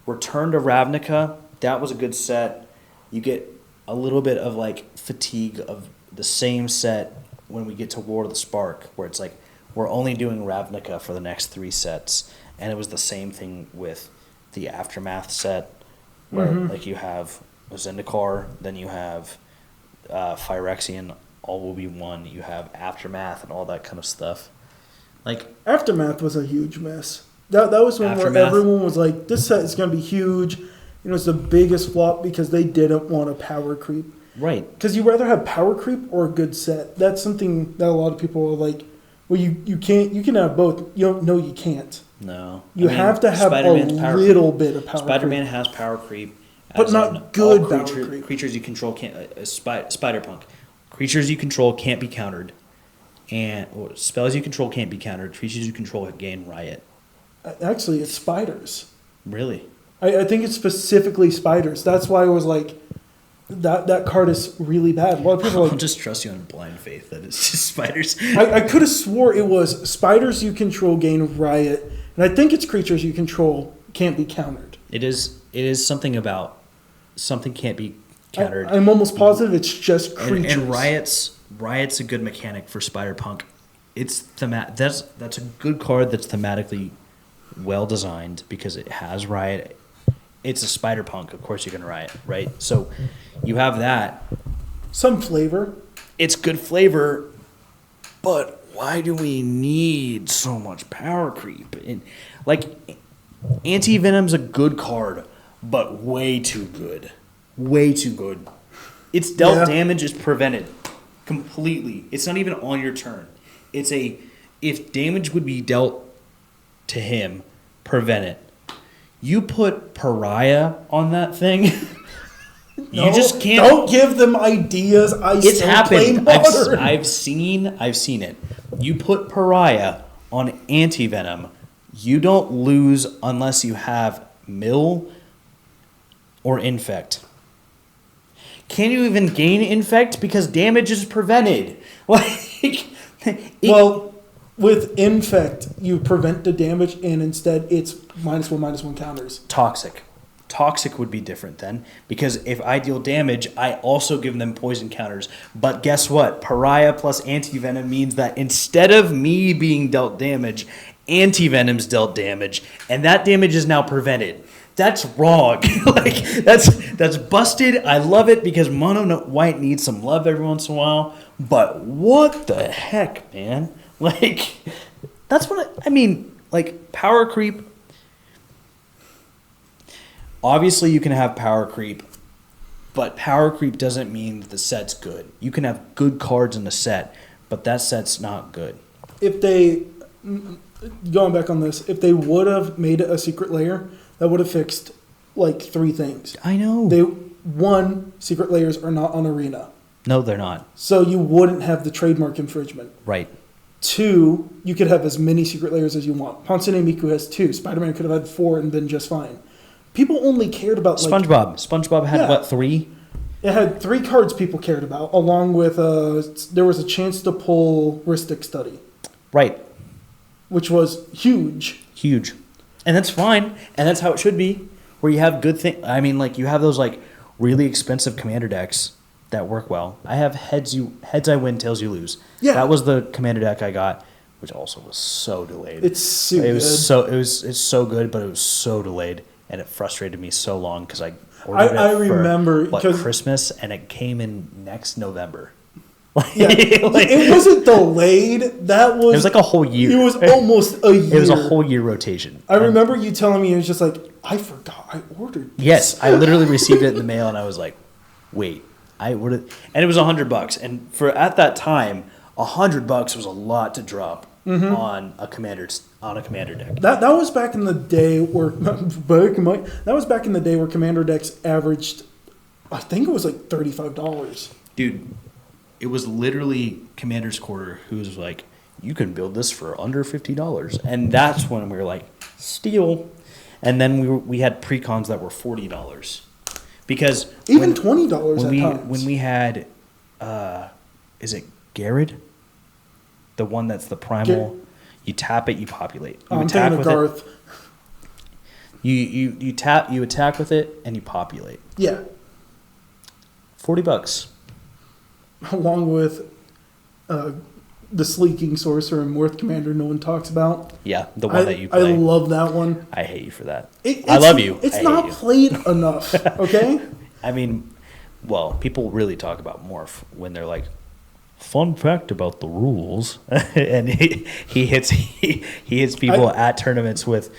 Return to Ravnica, that was a good set. You get a little bit of like fatigue of the same set when we get to War of the Spark, where it's like we're only doing Ravnica for the next 3 sets, and it was the same thing with the Aftermath set, where like you have Zendikar, then you have Phyrexian, all will be one. You have Aftermath and all that kind of stuff. Like, Aftermath was a huge mess. That was when where Aftermath. everyone was like, this set is going to be huge. You know, it's the biggest flop because they didn't want a power creep. right. Because you rather have power creep or a good set. That's something that a lot of people are like, well, you can't, you can have both. You don't know you can't. No. You have to have a little bit of power Spider-Man creep. has power creep. But as not in good all power creep. Creatures you control can't... Spider-Punk. Creatures you control can't be countered. Or spells you control can't be countered. Creatures you control gain riot. Actually, it's spiders. Really? I think it's specifically spiders. That's why I was like, that card is really bad. A lot of people are I'll like, just trust you on blind faith that it's just spiders. I could have swore it was spiders you control gain riot, and I think it's creatures you control can't be countered. It is something about... Something can't be countered. I'm almost positive it's just creatures. And riot's a good mechanic for Spider-Punk. It's that's a good card that's thematically well designed because it has riot. It's a spider punk, of course you can riot, right? So you have that. Some flavor. It's good flavor, but why do we need so much power creep? And like, Anti-Venom's a good card, but way too good. Way too good. Its dealt damage is prevented completely. It's not even on your turn. It's a, if damage would be dealt to him, prevent it. You put Pariah on that thing. You just can't. Don't give them ideas. It's happened. Modern. I've seen it. You put Pariah on Anti-Venom. You don't lose unless you have Mill or Infect. Can you even gain Infect because damage is prevented? Well, with Infect, you prevent the damage, and instead it's -1/-1 counters. Toxic would be different then, because if I deal damage, I also give them poison counters. But guess what? Pariah plus Anti-Venom means that instead of me being dealt damage, Anti-Venom's dealt damage, and that damage is now prevented. That's wrong. That's busted. I love it because Mono White needs some love every once in a while. But what the heck, man? That's what I mean. Power creep. Obviously, you can have power creep, but power creep doesn't mean that the set's good. You can have good cards in the set, but that set's not good. If they, going back on this, if they would have made it a secret layer, that would have fixed 3 things. I know. One, secret layers are not on Arena. No, they're not. So you wouldn't have the trademark infringement. Right. 2, you could have as many secret layers as you want. Hatsune Miku has 2. Spider-Man could have had 4 and been just fine. People only cared about SpongeBob. SpongeBob had 3? It had 3 cards people cared about, along with there was a chance to pull Ristic Study. Right. Which was huge. Huge. And that's fine. And that's how it should be. Where you have good things. I mean, you have those really expensive commander decks that work well. I have heads I win, tails you lose. Yeah. That was the commander deck I got, which also was so delayed. It's super it's so good, but it was so delayed. And it frustrated me so long because I ordered I it remember for Christmas, and it came in next November. It wasn't delayed. It was a whole year. It was almost a year. It was a whole year rotation. I remember you telling me, it was just I forgot I ordered this. Yes, I literally received it in the mail, and I was like, wait, I ordered, and it was $100. And at that time, $100 was a lot to drop on a commander deck. That was back in the day where commander decks averaged, I think it was $35. Dude, it was literally Commander's Quarter who was like, you can build this for under $50, and that's when we were like, steal. And then we had precons that were $40 because even $20 at times. When we had, is it Garrod? The one that's the primal. You tap it, you populate. You I'm attack thinking of Garth. You tap, you attack with it, and you populate. Yeah. $40. Along with the Sleeking Sorcerer and Morth Commander no one talks about. Yeah, the one that you play. I love that one. I hate you for that. I love you. It's not played enough, okay? I mean, well, people really talk about Morph when they're like, fun fact about the rules. And he hits people at tournaments with,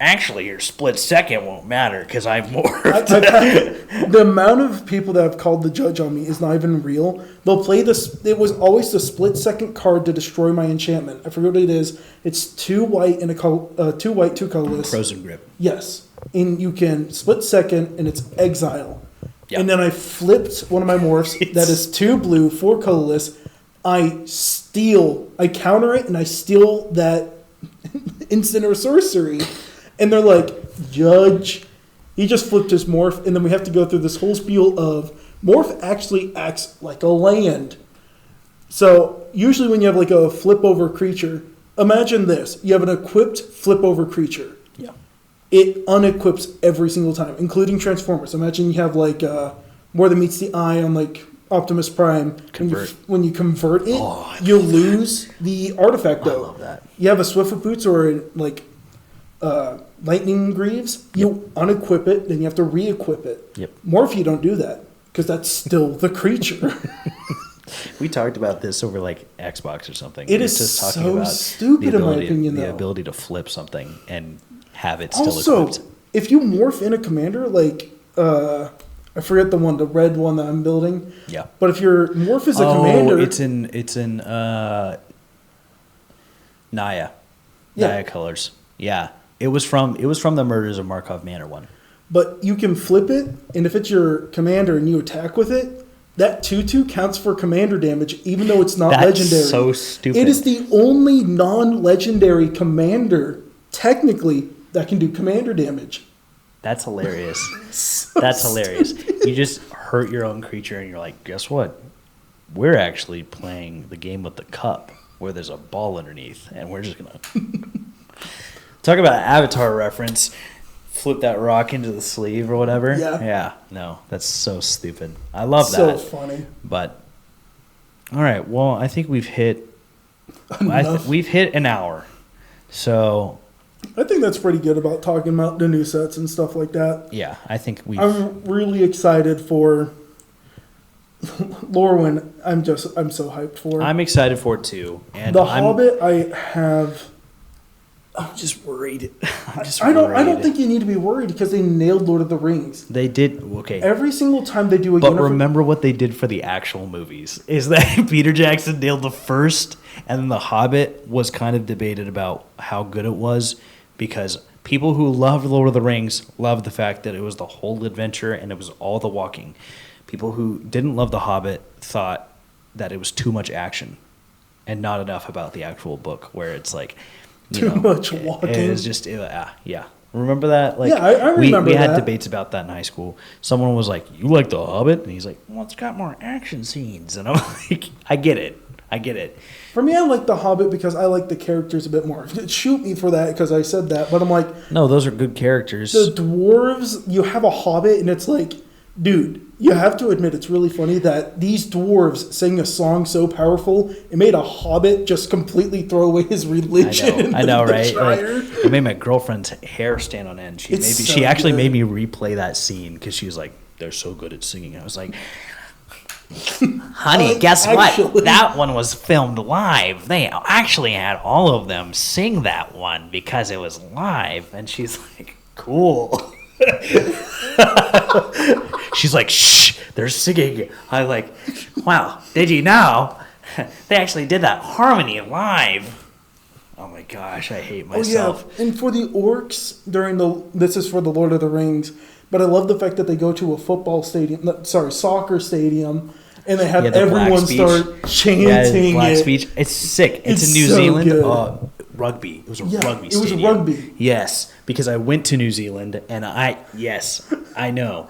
actually, your split second won't matter because I'm Morphed. The amount of people that have called the judge on me is not even real. They'll play this. It was always the split second card to destroy my enchantment. I forget what it is. It's 2 white and 2 white, 2 colorless. Frozen Grip. Yes, and you can split second, and it's exile. Yep. And then I flipped one of my morphs that is 2 blue, 4 colorless. I counter it, and I steal that instant or sorcery. And they're like, Judge, he just flipped his morph, and then we have to go through this whole spiel of morph actually acts like a land. So usually when you have a flip over creature, imagine this. You have an equipped flip over creature. Yeah. It unequips every single time, including Transformers. Imagine you have More Than Meets the Eye on Optimus Prime. Convert. When you convert it, you lose the artifact. I love that. You have a Swiftfoot Boots or Lightning Greaves, you unequip it, then you have to re-equip it. Yep. Morph, you don't do that because that's still the creature. We talked about this over like Xbox or something. It We were is just talking so about stupid the in my ability- opinion, The though. ability to flip something and have it still Also, equipped. if you morph in a commander, like I forget the red one that I'm building, Yeah. but if your morph is a commander, it's in Naya. Yeah. Naya colors. Yeah. It was from the Murders of Markov Manor one. but you can flip it, and if it's your commander and you attack with it, that 2/2 counts for commander damage, even though it's not That's legendary. so stupid. It is the only non-legendary commander, technically, that can do commander damage. That's hilarious. That's hilarious. You just hurt your own creature and you're like, guess what? We're actually playing the game with the cup where there's a ball underneath and we're just gonna talk about an Avatar reference. Flip that rock into the sleeve or whatever. Yeah. Yeah. No, that's so stupid. I love So that. funny. But all right, well, I think we've hit Enough. we've hit an hour. So I think that's pretty good about talking about the new sets and stuff like that. yeah, I think we've I'm really excited for Lorwyn. I'm so hyped for. I'm excited for it too. And the I'm Hobbit. I'm just worried. I don't think you need to be worried because they nailed Lord of the Rings. they did okay. Every single time they do a But uniform, remember what they did for the actual movies is that Peter Jackson nailed the first, and then The Hobbit was kind of debated about how good it was because people who loved Lord of the Rings loved the fact that it was the whole adventure and it was all the walking. People who didn't love The Hobbit thought that it was too much action and not enough about the actual book, where it's like Too much It walking. was just yeah. Remember that? Like, Yeah, I remember we had that. debates about that in high school. Someone was like, "You like The Hobbit?" And he's like, "Well, it's got more action scenes." And I'm like, "I get it." For me, I like The Hobbit because I like the characters a bit more. Shoot me for that because I said that, but I'm like, No, those are good characters. the dwarves, you have a Hobbit, and it's like, dude, you have to admit it's really funny that these dwarves sang a song so powerful, it made a Hobbit just completely throw away his religion. I know, in the right? Like, Shire. it made my girlfriend's hair stand on end. It's so She actually good. made me replay that scene because she was like, "They're so good at singing." I was like, "Honey, guess actually- what? That one was filmed live. They actually had all of them sing that one because it was live." And she's like, "Cool." She's like, "Shh, they're singing." I like, "Wow, did you know they actually did that harmony live?" Oh my gosh, I hate myself. Oh yeah, and for the orcs this is for the Lord of the Rings, but I love the fact that they go to a soccer stadium, and they have Yeah, the black everyone speech. start chanting Black it. speech. It's sick. It's It's in New so Zealand. good. Rugby. It was a Yeah, rugby it was stadium. rugby. Yes, because I went to New Zealand and I know.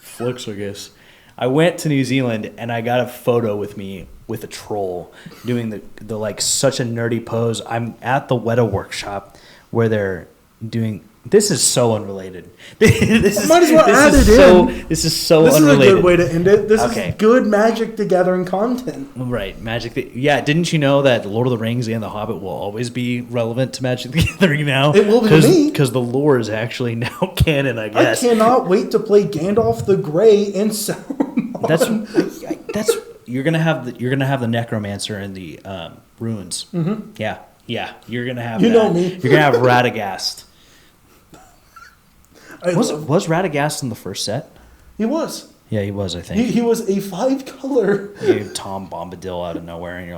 Flicks, I guess. I went to New Zealand and I got a photo with me with a troll doing the like such a nerdy pose. I'm at the Weta workshop where they're doing. This is so unrelated. Might as well add it in. This is so This unrelated. is a good way to end it. This Okay. is good Magic the Gathering content. Right, Magic. Yeah, didn't you know that Lord of the Rings and The Hobbit will always be relevant to Magic the Gathering now? It will be to me. because the lore is actually now canon. I guess I cannot wait to play Gandalf the Grey and Sauron. that's you're gonna have the necromancer and the runes. Mm-hmm. Yeah, you're gonna have. You that. know me. You're gonna have Radagast. I Was love- Radagast in the first set? He was. Yeah, he was. I think. He was a 5-color. You Tom Bombadil out of nowhere, and you're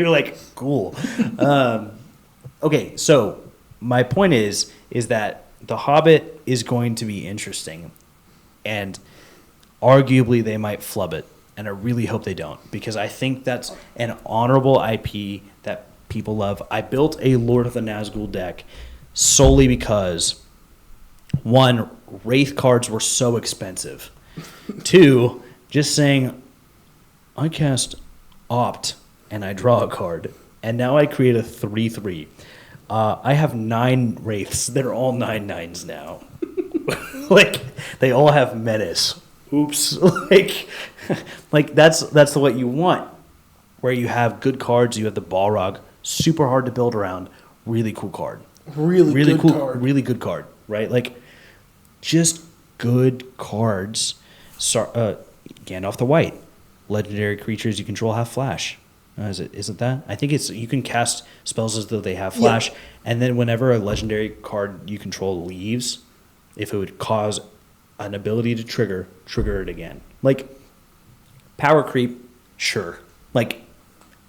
like, cool. Okay, so my point is that The Hobbit is going to be interesting, and arguably they might flub it, and I really hope they don't, because I think that's an honorable IP that people love. I built a Lord of the Nazgul deck solely because, one, Wraith cards were so expensive. Two, just saying, I cast Opt and I draw a card, and now I create a 3/3. I have 9 Wraiths. They're all 9/9s now. Like, they all have menace. Oops. like that's what you want. Where you have good cards, you have the Balrog, super hard to build around. really cool card. Really good cool, card. really good card, right? Like, just good cards. Gandalf the White, legendary creatures you control have flash. Isn't that? I think it's you can cast spells as though they have flash, and then whenever a legendary card you control leaves, if it would cause an ability to trigger it again. Like, power creep, sure. Like,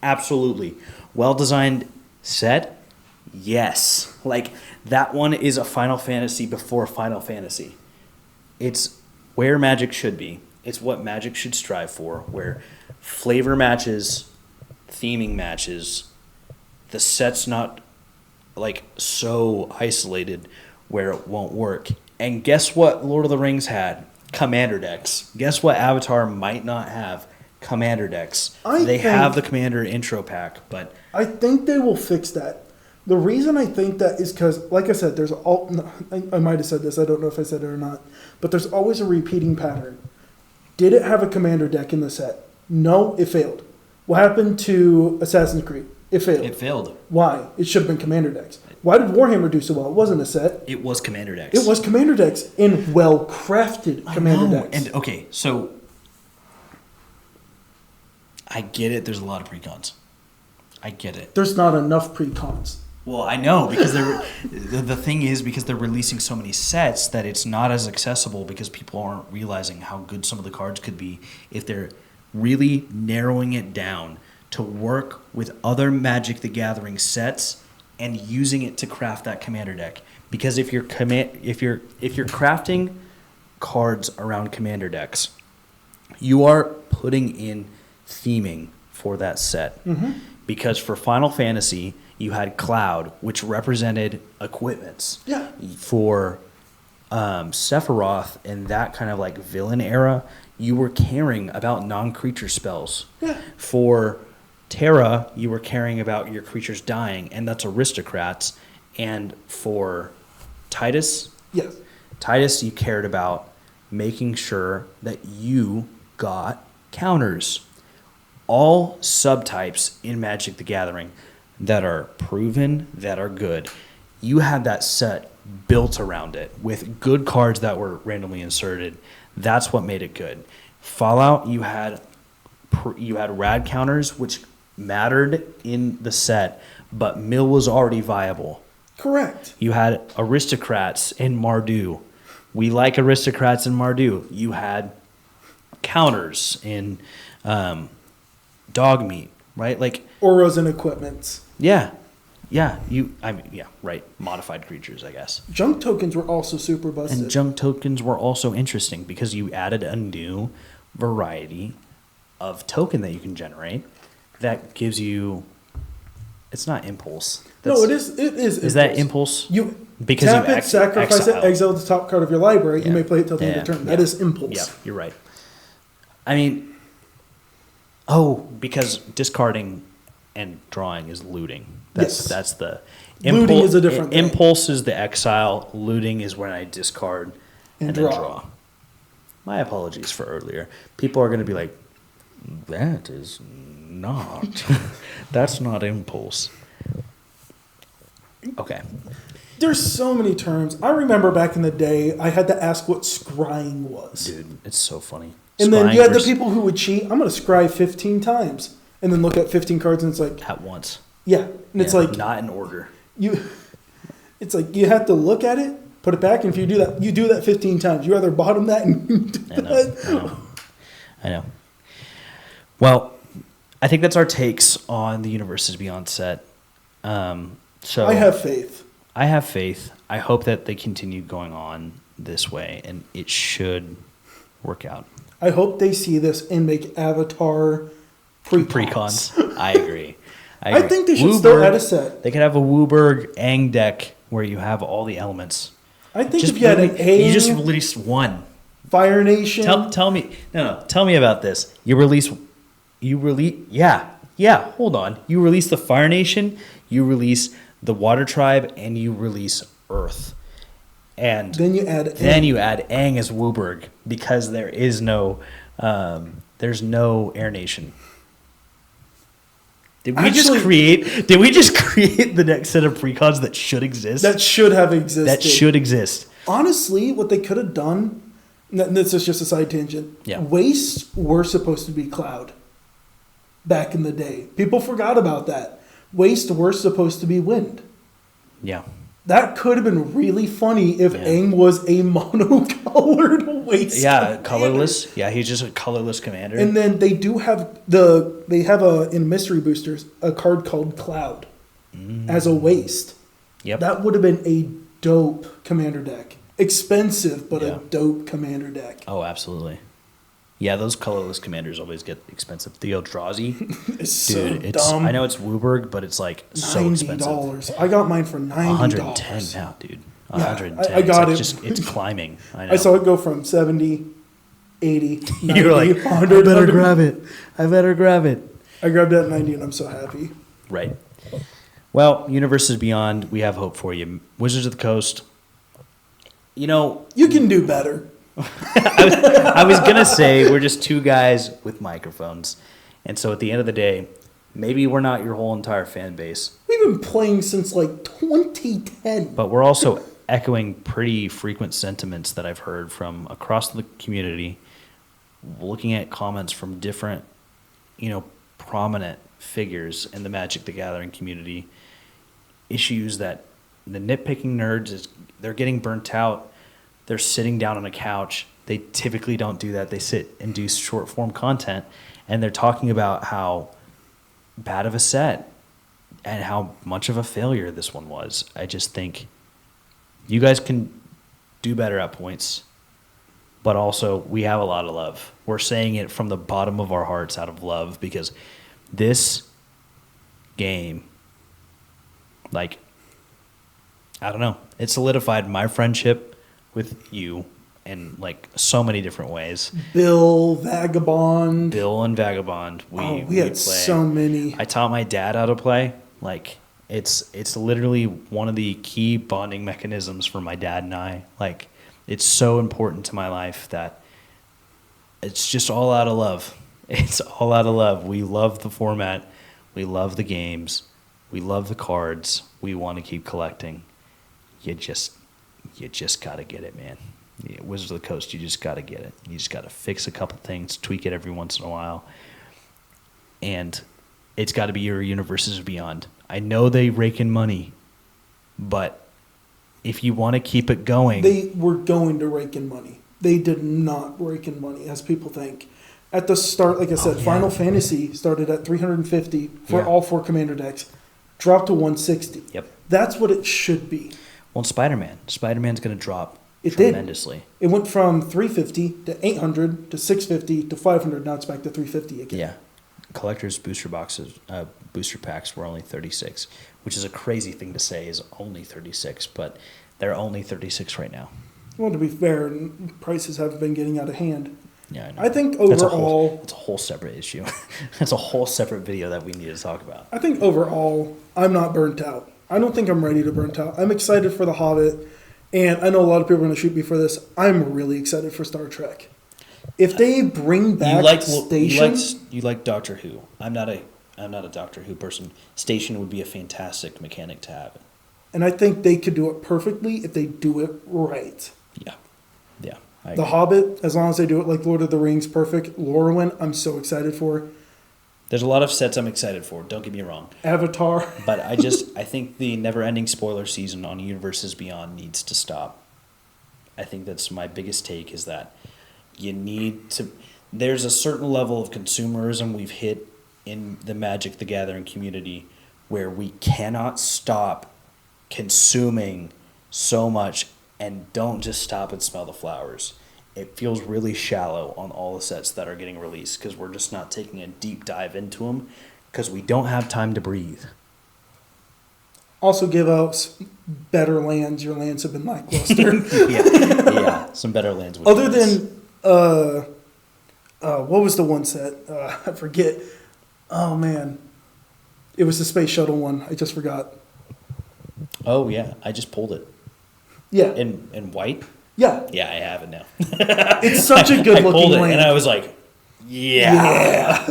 absolutely. Well designed set, yes. Like, that one is a Final Fantasy before Final Fantasy. It's where Magic should be. It's what Magic should strive for, where flavor matches, theming matches, the set's not like so isolated where it won't work. And guess what Lord of the Rings had? Commander decks. Guess what Avatar might not have? Commander decks. They have the Commander intro pack, but I think they will fix that. The reason I think that is because, like I said, there's all. I might have said this. I don't know if I said it or not, but there's always a repeating pattern. Did it have a Commander deck in the set? No, it failed. What happened to Assassin's Creed? It failed. it failed. Why? It should have been Commander decks. Why did Warhammer do so well? It wasn't a set. It was Commander decks. It was Commander decks in well-crafted Commander decks. And okay, so I get it. There's a lot of precons. I get it. There's not enough pre-cons. Well, I know because the thing is because they're releasing so many sets that it's not as accessible because people aren't realizing how good some of the cards could be if they're really narrowing it down to work with other Magic the Gathering sets and using it to craft that commander deck. Because if you're crafting cards around commander decks, you are putting in theming for that set. Mm-hmm. Because for Final Fantasy, you had Cloud, which represented equipments. Yeah. For Sephiroth and that kind of like villain era, you were caring about non-creature spells. Yeah. For Terra, you were caring about your creatures dying, and that's aristocrats. And for Titus, Yes. you cared about making sure that you got counters. All subtypes in Magic the Gathering that are proven, that are good. You had that set built around it with good cards that were randomly inserted. That's what made it good. Fallout, you had rad counters, which mattered in the set, but mill was already viable. Correct. You had aristocrats in Mardu. We like aristocrats in Mardu. You had counters in dog meat, right? Like Auras and equipments. yeah, right. Modified creatures, I guess. Junk tokens were also super busted. And junk tokens were also interesting because you added a new variety of token that you can generate that gives you. It's not impulse. No, it is. It is. Is that impulse? You Because tap you it, sacrifice exile. it, exile the top card of your library. Yeah. You may play it till the end of turn. That is impulse. Yeah, you're right. I mean, because discarding and drawing is looting. That's the Looting is a different thing. Impulse is the exile. Looting is when I discard and then draw. draw. My apologies for earlier. People are going to be like, that is not. That's not impulse. Okay. There's so many terms. I remember back in the day, I had to ask what scrying was. Dude, it's so funny. And then you had the Scrying people who would cheat. I'm going to scry 15 times. And then look at 15 cards and it's like, at once. yeah. And it's Yeah, like, not in order. it's like you have to look at it, put it back. And if you do that 15 times. You either bottom that and do that. I know. Well, I think that's our takes on the Universes Beyond set. So I have faith. I have faith. I hope that they continue going on this way, and it should work out. I hope they see this and make Avatar pre-cons. Precons. I agree. I think they should still add a set. They could have a Wooburg Aang deck where you have all the elements. I think if you had an A, you just released one. Fire Nation. Tell me about this. You release. Hold on. You release the Fire Nation. You release the Water Tribe, and you release Earth. And then you add Aang as Wooburg because there is no there's no Air Nation. Did we Actually- just create the next set of precons that should exist? That should have existed. That should exist. Honestly, what they could have done, and this is just a side tangent. Yeah. Wastes were supposed to be cloud back in the day. People forgot about that. Wastes were supposed to be wind. Yeah. That could have been really funny if Yeah. Aang was a monocolored waste. Yeah, commander. colorless. Yeah, he's just a colorless commander. And then they do have in Mystery Boosters a card called Cloud as a waste. Yep. That would have been a dope commander deck. Expensive, but Yeah. a dope commander deck. Oh, absolutely. Yeah, those colorless commanders always get expensive. The Eldrazi, It's so dude, it's dumb. I know it's Wooburg, but it's like so expensive. $90. I got mine for $90. 110 now, dude. 110. I got it's it. It's climbing. I know. I saw it go from 70, 80, 90, You're like, 100. I better grab it. I better grab it. I grabbed it at 90 and I'm so happy. Right. Well, Universes Beyond, we have hope for you. Wizards of the Coast. You know, You can do better. I was going to say we're just two guys with microphones. And so at the end of the day, maybe we're not your whole entire fan base, We've been playing since like 2010. but we're also echoing pretty frequent sentiments that I've heard from across the community, looking at comments from different, prominent figures in the Magic the Gathering community, issues that the nitpicking nerds they're getting burnt out. They're sitting down on a couch. They typically don't do that. They sit and do short form content, and they're talking about how bad of a set and how much of a failure this one was. I just think you guys can do better at points, but also we have a lot of love. We're saying it from the bottom of our hearts out of love, because this game, I don't know, it solidified my friendship with you in so many different ways. Bill, Vagabond. Bill and Vagabond, we had play. so many. I taught my dad how to play. It's literally one of the key bonding mechanisms for my dad and I. It's so important to my life that it's just all out of love. It's all out of love. We love the format. We love the games. We love the cards. We want to keep collecting. You just got to get it, man. Yeah, Wizards of the Coast, you just got to get it. You just got to fix a couple things, tweak it every once in a while. And it's got to be your Universes Beyond. I know they rake in money, but if you want to keep it going... They were going to rake in money. They did not rake in money, as people think. At the start, like I said, yeah. Final Fantasy started at $350 for Yeah. all 4 commander decks, dropped to $160. Yep. That's what it should be. Well, Spider-Man. Spider-Man's going to drop It did. tremendously. It went from $350 to $800 to $650 to $500. Now it's back to $350 again. Yeah. Collector's booster packs were only 36, which is a crazy thing to say is only 36, but they're only 36 right now. Well, to be fair, prices have been getting out of hand. Yeah, I know. I think That's overall, it's a whole separate issue. That's a whole separate video that we need to talk about. I'm not burnt out. I don't think I'm ready to burnt out. I'm excited for The Hobbit, and I know a lot of people are going to shoot me for this. I'm really excited for Star Trek. If they bring back Station, you like Doctor Who. I'm not a Doctor Who person. Station would be a fantastic mechanic to have. and I think they could do it perfectly if they do it right. Yeah. I The agree. Hobbit, as long as they do it like Lord of the Rings, perfect. Lorwyn, I'm so excited for. There's a lot of sets I'm excited for. Don't get me wrong. Avatar. But I think the never-ending spoiler season on Universes Beyond needs to stop. I think that's my biggest take, is that you need to... There's a certain level of consumerism we've hit in the Magic the Gathering community where we cannot stop consuming so much and don't just stop and smell the flowers. It feels really shallow on all the sets that are getting released because we're just not taking a deep dive into them because we don't have time to breathe. Also give out better lands. Your lands have been lackluster. yeah, some better lands. Would be Other nice. than, what was the one set? I forget. Oh, man. It was the Space Shuttle one. I just forgot. Oh yeah, I just pulled it Yeah. in white. Yeah. Yeah, I have it now. It's such a good I pulled looking it land. and I was like, Yeah.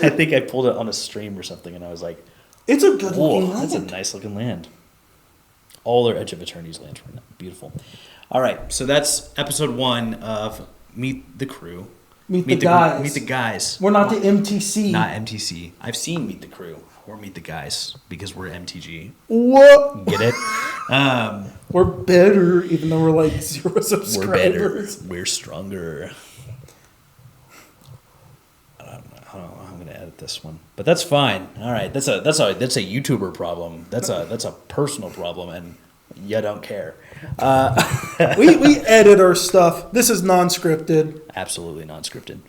I think I pulled it on a stream or something, and I was like, It's a good whoa, looking that's a land. nice looking land. All their Edge of Eternity's lands were beautiful. All right, so that's episode 1 of Meet the Crew. Meet the guys. Meet the guys. We're not the MTC. Not MTC. I've seen Meet the Crew or Meet the Guys because we're MTG. What? Get it? We're better, even though we're like 0 We're better. subscribers. We're stronger. I don't know how I'm gonna edit this one, but that's fine. All right, that's a YouTuber problem. That's a personal problem, and you don't care. we edit our stuff. This is non-scripted. Absolutely non-scripted.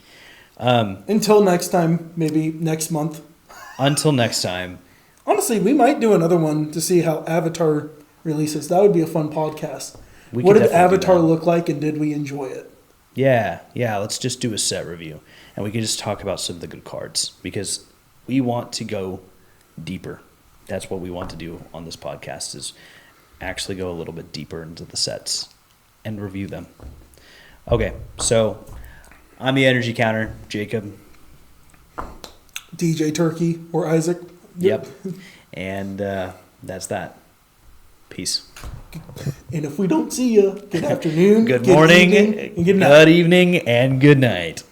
Until next time, maybe next month. Until next time. Honestly, we might do another one to see how Avatar releases. That would be a fun podcast. We What could did definitely do Avatar that. look like, and did we enjoy it? Yeah. Let's just do a set review, and we can just talk about some of the good cards because we want to go deeper. That's what we want to do on this podcast is actually go a little bit deeper into the sets and review them. Okay, so I'm the energy counter, Jacob. DJ Turkey or Isaac? Yep. And that's that. Peace. And if we don't see you, good afternoon, Good morning, evening, and good night. good evening, and good night.